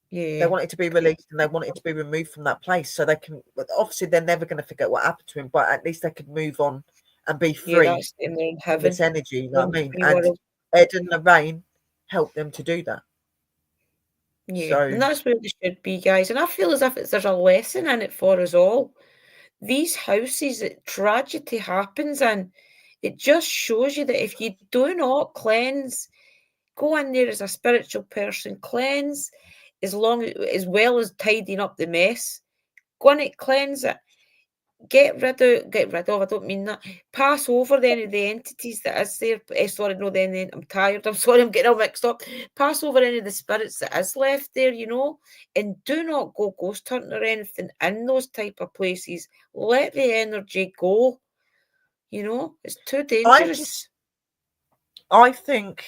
They Yeah. want it to be released and they want it to be removed from that place so they can. Obviously, they're never going to forget what happened to him, but at least they could move on and be Yeah, free that's them. They're in from this heaven. energy. You know They're what in I the mean? free And world. Ed and Lorraine helped them to do that. Yeah, and So that's where they should be, guys. And I feel as if there's a lesson in it for us all. These houses that tragedy happens in, it just shows you that if you do not cleanse, go in there as a spiritual person, cleanse as well as tidying up the mess. Go in it, cleanse it. Get rid of, I don't mean that. Pass over any of the entities that is there. Sorry, no, then I'm tired. I'm sorry, I'm getting all mixed up. Pass over any of the spirits that is left there, and do not go ghost hunting or anything in those type of places. Let the energy go, it's too I dangerous. just I think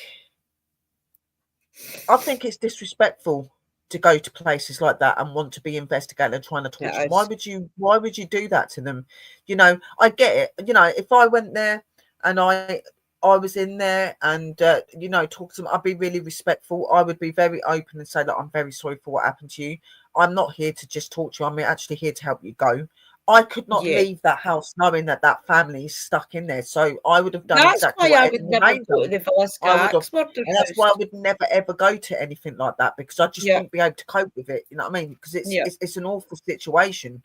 it's disrespectful to go to places like that and want to be investigated and trying to torture them. It is. Why would you do that to them? I get it. If I went there and I was in there and talk to them, I'd be really respectful. I would be very open and say that I'm very sorry for what happened to you. I'm not here to just torture you. I'm actually here to help you go. I could not Yeah. leave that house knowing that family is stuck in there. So I would have done That's exactly why what I Ed would and never Lorraine go to done. the Villisca I would have, Axe Murder and that's why I House. would never ever go to anything like that because I just Yeah, wouldn't be able to cope with it. You know what I mean? Because it's yeah. it's, it's an awful situation,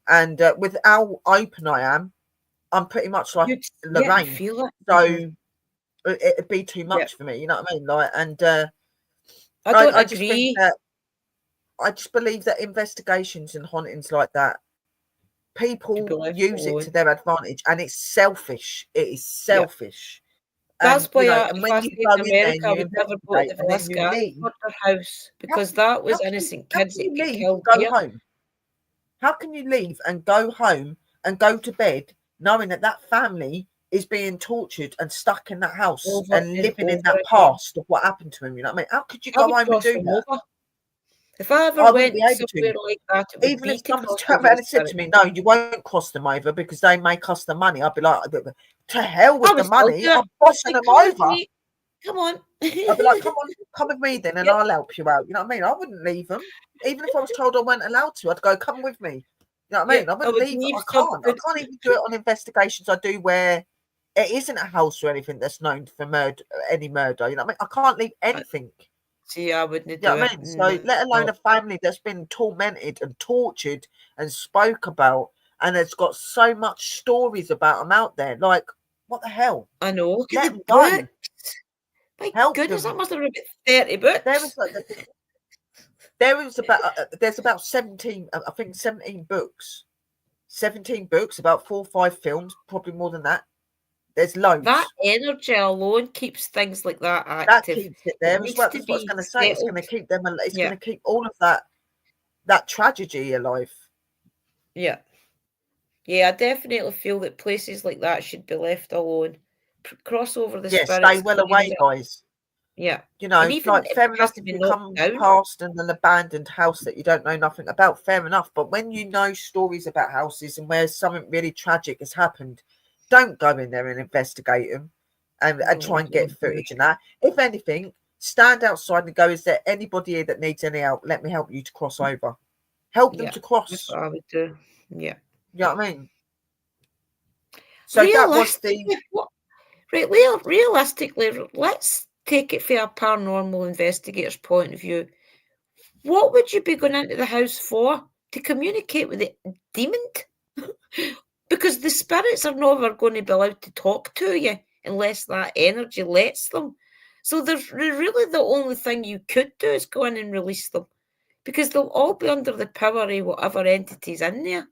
and with how open I am, I'm pretty much like You Lorraine. feel it. So it'd be too Yeah. much for me. You know what I mean? Like, and I I, don't I just think agree. that I just believe that investigations and hauntings like that, Should be people left use it to alone. their advantage, and it's selfish. It is Yeah. selfish. That's And why and if when I you stayed go in in there America, and I you would never go to investigate the and then you Villisca leave, Murder House how because can that how was can you innocent how kids can that you get leave and killed go here. home? How can you leave and go home and go to bed knowing that family is being tortured and stuck in that house Over and and living in over that again. past of what happened to him? You know what I mean? How could you I go would home and cross do them that? over. If I ever I wouldn't be went able to. somewhere like that, it would Even be if to someone's cross turned over around the and said to spirit. me, "No, you won't cross them over because they make us the money," I'd be like, "To hell I with the would still money! do it. I'm bossing Like, them come with over." me. Come on. I'd be like, "Come on, come with me then, and Yep. I'll help you out." You know what I mean? I wouldn't leave them, even if I was told I weren't allowed to. I'd go, "Come with me." You know what I Yep. mean? I I wouldn't would leave. leave I some can't. I good. can't even do it on investigations I do where it isn't a house or anything that's known for murder, any murder. You know what I mean? I can't leave anything See, I wouldn't Yeah, do I it. mean, so let alone No, a family that's been tormented and tortured and spoke about, and has got so much stories about them out there. Like, what the hell? I know. Look at Let the them go. books. My Help goodness, that them. must have been about 30 There is books. like there is about there's about 17, I think 17 books. 17 books, about 4 or 5 films, probably more than that. There's That loads. energy alone keeps things like that That active. keeps it It there as needs well. to That's what I was be going to say. It's going settled. to keep them. It's going Yeah, to keep all of that tragedy alive. yeah. Yeah, I definitely feel that places like that should be left alone. Cross over the Yeah, stay spirits, well cleanse away, it. guys. Yeah. You And know, even like if fair it has enough to if be you knocked come down, past an abandoned house that you don't know nothing about, fair enough. But when you know stories about houses and where something really tragic has happened, don't go in there and investigate them and no, try and don't get do it. footage and that. If anything, stand outside and go, is there anybody here that needs any help? Let me help you to cross over. Help them Yeah, to that's cross. what I would do. Yeah. You know what I mean? So that was the Realistically, what? Right, realistically, let's take it from a paranormal investigator's point of view. What would you be going into the house for? To communicate with the demon? Because the spirits are never going to be allowed to talk to you unless that energy lets them. So there's really the only thing you could do is go in and release them. Because they'll all be under the power of whatever entity's in there.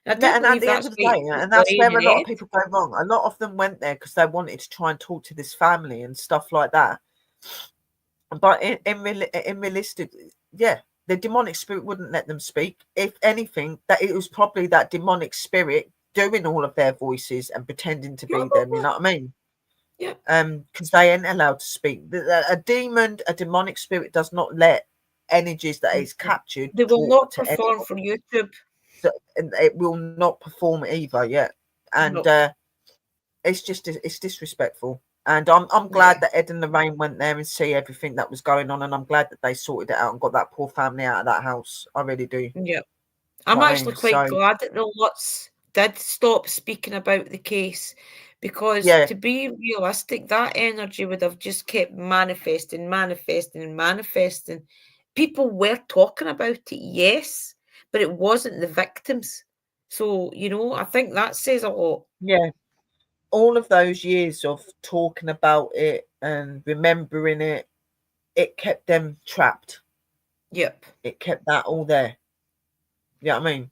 I do and at believe the end that's of the why you day, keep and that's worrying where your a lot of head. people go wrong. A lot of them went there because they wanted to try and talk to this family and stuff like that. But in realistic, yeah, the demonic spirit wouldn't let them speak. If anything, that it was probably that demonic spirit doing all of their voices and pretending to be them. You Probably. know what I mean? Yeah. Because they ain't allowed to speak. A demon, a demonic spirit, does not let energies that is captured They will talk not to perform for anybody. YouTube. So, and it will not perform either. Yeah, and No. it's disrespectful. And I'm Yeah. glad that Ed and Lorraine went there and see everything that was going on, and I'm glad that they sorted it out and got that poor family out of that house. I really do. You Yeah. know I'm what I actually mean? quite So glad that the Lutz did stop speaking about the case because, yeah, to be realistic, that energy would have just kept manifesting, manifesting, and manifesting. People were talking about it, yes, but it wasn't the victims. So, I think that says a lot. yeah. All of those years of talking about it and remembering it, it kept them trapped. Yep. It kept that all there. You know what I mean?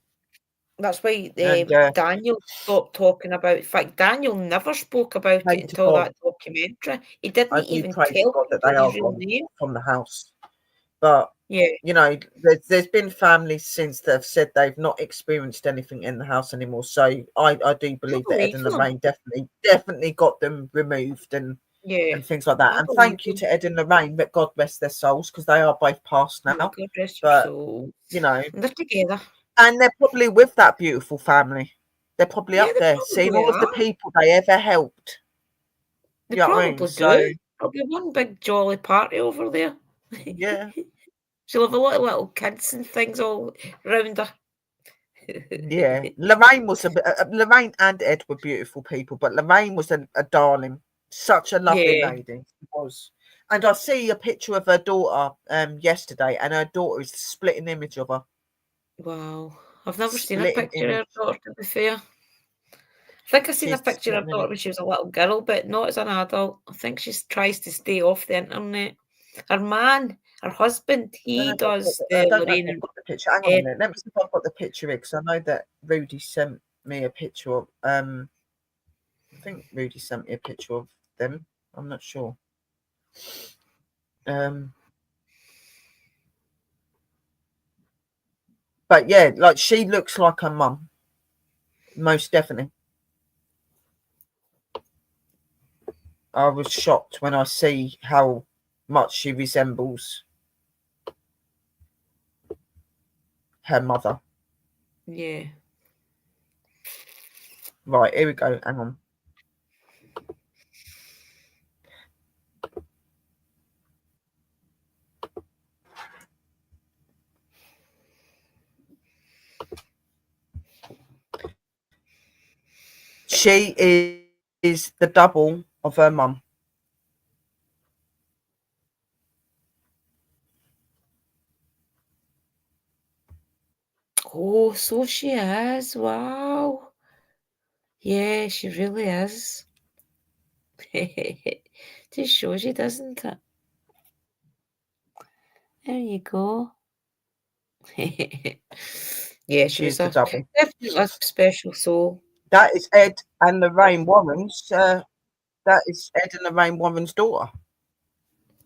That's why And Daniel stopped talking about. In fact, Daniel never spoke about it pray to until God, that documentary. He didn't I do even pray to tell God that people they are his real gone name. from the house. But Yeah, you know, there's been families since that have said they've not experienced anything in the house anymore. So I do I believe that Ed believe and them. Lorraine definitely got them removed Yeah, and things like that. I And believe thank you them. to Ed and Lorraine, but God rest their souls because they are both past Yeah, now. God rest your But souls. you know, And they're together. and they're probably with that beautiful family. They're probably Yeah, up they there seeing probably all of the are. people they ever helped. They You know what I mean? probably So do. Probably one big jolly party over there. yeah. She'll have a lot of little kids and things all round her. Yeah, Lorraine was Lorraine and Ed were beautiful people, but Lorraine was a darling, such a lovely Yeah. lady. She was, and I see a picture of her daughter yesterday, and her daughter is a splitting image of her. Wow. I've never seen a Splitting picture of her image. daughter, to be fair. I think I seen a She's the picture of her splitting daughter image. when she was a little girl, but not as an adult. I think she tries to stay off the internet. Her man, her husband, he does I the don't know if Lorraine I've and got the picture. Hang on a Ed. minute. Let me see if I've got the picture here because I know that Rudy sent me a picture of. I think Rudy sent me a picture of them. I'm not sure. Um, but yeah, like she looks like her mum, most definitely. I was shocked when I see how much she resembles her mother. Yeah. Right, here we go. Hang on. She is the double of her mum. Oh, so she is. Wow. Yeah, she really is. Just shows you, doesn't it? There you go. Yeah, she was She's the double. definitely a special soul. That is Ed and Lorraine Warren's. That is Ed and Lorraine Warren's daughter.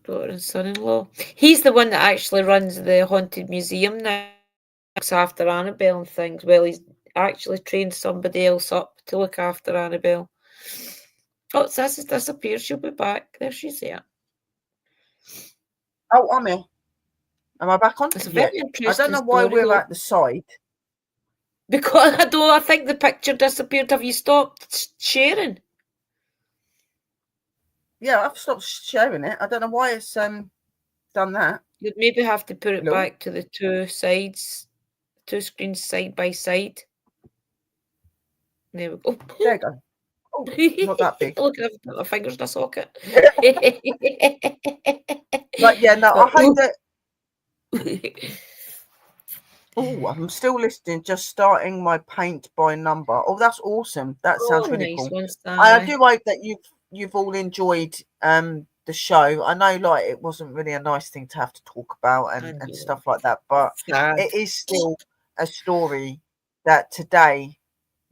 Daughter and son-in-law. He's the one that actually runs the haunted museum now. Looks after Annabelle and things. Well, he's actually trained somebody else up to look after Annabelle. Oh, Sass has disappeared. She'll be back. There she's there. Oh, I'm here. Am I back on? It's a Yeah. very I interesting don't know why story, we're though. at the side. Because I think the picture disappeared. Have you stopped sharing? Yeah, I've stopped sharing it. I don't know why it's done that. You'd maybe have to put it Hello? back to the two sides, two screens side by side. There we go. There you go. Oh, not that big. Look, I've put my fingers in a socket. But yeah, no, I hope that. that. Oh, I'm still listening. Just starting my paint by number. Oh, that's awesome. That sounds really Nice cool. ones, I do hope that you've all enjoyed the show. I know, like, it wasn't really a nice thing to have to talk about and stuff like that, but Sad. it is still a story that today,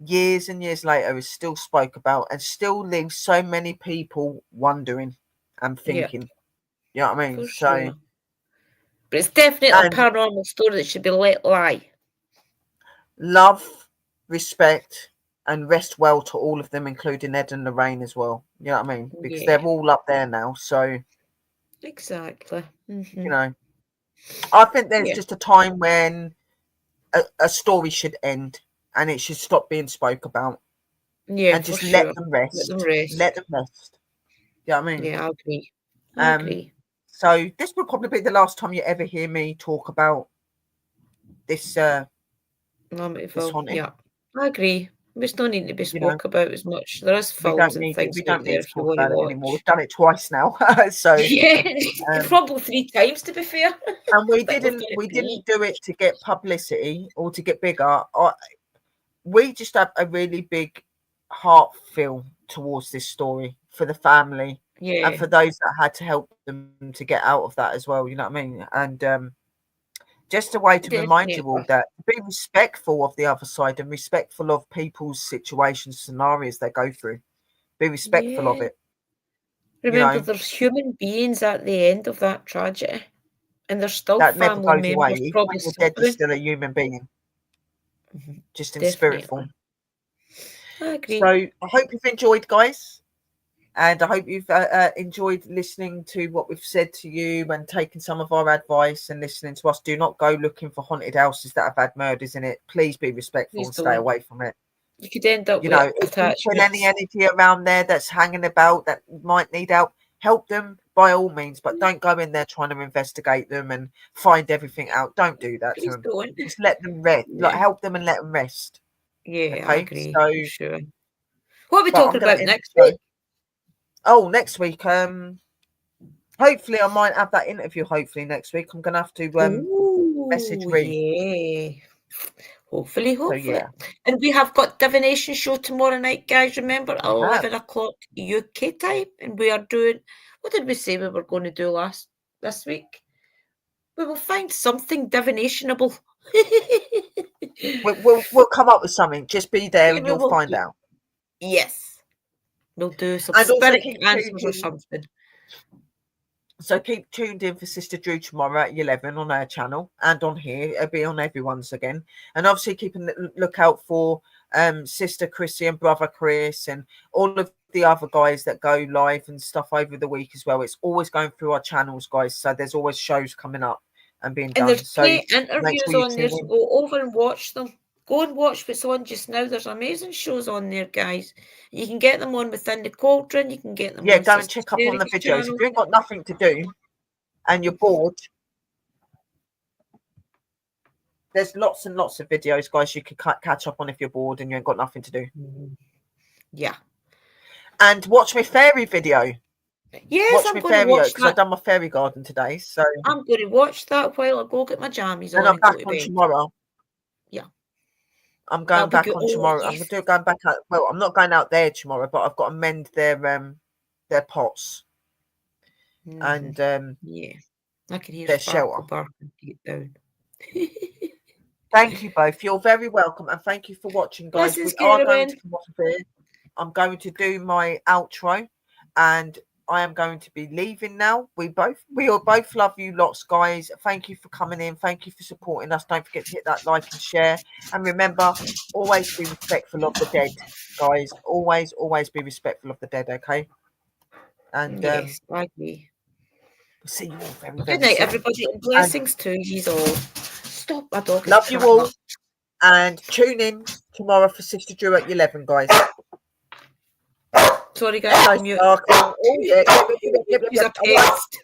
years and years later, is still spoke about and still leaves so many people wondering and thinking. You know what I mean? For So, sure. But it's definitely a and paranormal story that should be let lie. love, respect, and rest well to all of them, including Ed and Lorraine as well. You know what I mean? Because Yeah. they're all up there now. So, Exactly. you know, I think there's Yeah. just a time when a story should end and it should stop being spoke about Yeah, and for just sure. let them rest. Let them rest. Let them rest. You know what I mean? Yeah, I agree. I agree. So this will probably be the last time you ever hear me talk about this Amityville. haunting. Yeah, I agree. There's no need to be You know, spoke about as much. There is we films don't and need to, things we out don't there need to if you talk want to about it anymore. watch. We've done it twice now. So Yeah, probably 3 times to be fair. and we I think we've done didn't it 3. do it to get publicity or to get bigger. We just have a really big heart feel towards this story for the family Yeah, and for those that had to help them to get out of that as well. You know what I mean? And just a way to remind you all definitely. that be respectful of the other side and respectful of people's situations, scenarios they go through. Be respectful of Yeah. it. Remember, You know, there's human beings at the end of that tragedy, and there's still that never family goes away. members Even probably when you're dead, you're suffering. still a human being, just in spirit Definitely. form. I agree. So I hope you've enjoyed, guys. And I hope you've enjoyed listening to what we've said to you and taking some of our advice and listening to us. Do not go looking for haunted houses that have had murders in it. Please be respectful Please and stay don't. away from it. You could end up You with know, if you feel any attachments. energy around there that's hanging about that might need help them by all means, but don't go in there trying to investigate them and find everything out. Don't do that to Please them. don't. Just let them rest. Like, Yeah, help them and let them rest. yeah, I Okay. agree. So, For sure. What are we but I'm talking going to about end next the show. week? Oh, next week. Hopefully I might have that interview. Hopefully next week. I'm going to have to message Oh, Ree. yeah. Hopefully, So hopefully. yeah, And we have got divination show tomorrow night, guys. Remember, we have. 11 o'clock UK time. And we are doing, what did we say we were going to do this week? We will find something divinationable. We'll come up with something. Just be there Yeah, and we you'll will find do. out. Yes. We'll do some And also spirit keep tuned answers or in. something. So keep tuned in for Sister Drew tomorrow at 11 on our channel and on here. It'll be on everyone's again. And obviously keep a lookout for Sister Chrissy and Brother Chris and all of the other guys that go live and stuff over the week as well. It's always going through our channels, guys. So there's always shows coming up and being And done. there's So great make interviews sure you on there, tune so in. go over and watch them. Go and watch what's on just now. There's amazing shows on there, guys. You can get them on Within the Cauldron. You can get them Yeah, on go and Sister check up on the Sarah's videos. If channel. you ain't got nothing to do and you're bored, there's lots and lots of videos, guys, you could catch up on if you're bored and you ain't got nothing to do. Yeah. And watch my fairy video. Yes, Watch I'm my going to fairy watch because I've that. done my fairy garden today. So I'm going to watch that while I go get my jammies and on I'm and go back to on bed. tomorrow. Yeah. I'm going back on Oh, tomorrow. yes. I'm going back out. Well, I'm not going out there tomorrow, but I've got to mend their pots and Yeah. I can hear their Sparkle shelter. barking to get down. Thank you both. You're very welcome, and thank you for watching, guys. This is We are going to Karen. come off of here. I'm going to do my outro, and I am going to be leaving now. We all both love you lots, guys. Thank you for coming in. Thank you for supporting us. Don't forget to hit that like and share. And remember, always be respectful of the dead, guys. Always be respectful of the dead, okay? And Yes, I agree. we'll see you all very, Good very night, soon. everybody, and And blessings to you all. Stop, my dog is love you chatting all. up. And tune in tomorrow for Sister Drew at 11, guys. Sorry, guys, Hello, I'm mute. Sparkle. Oh, yeah. He's a pest.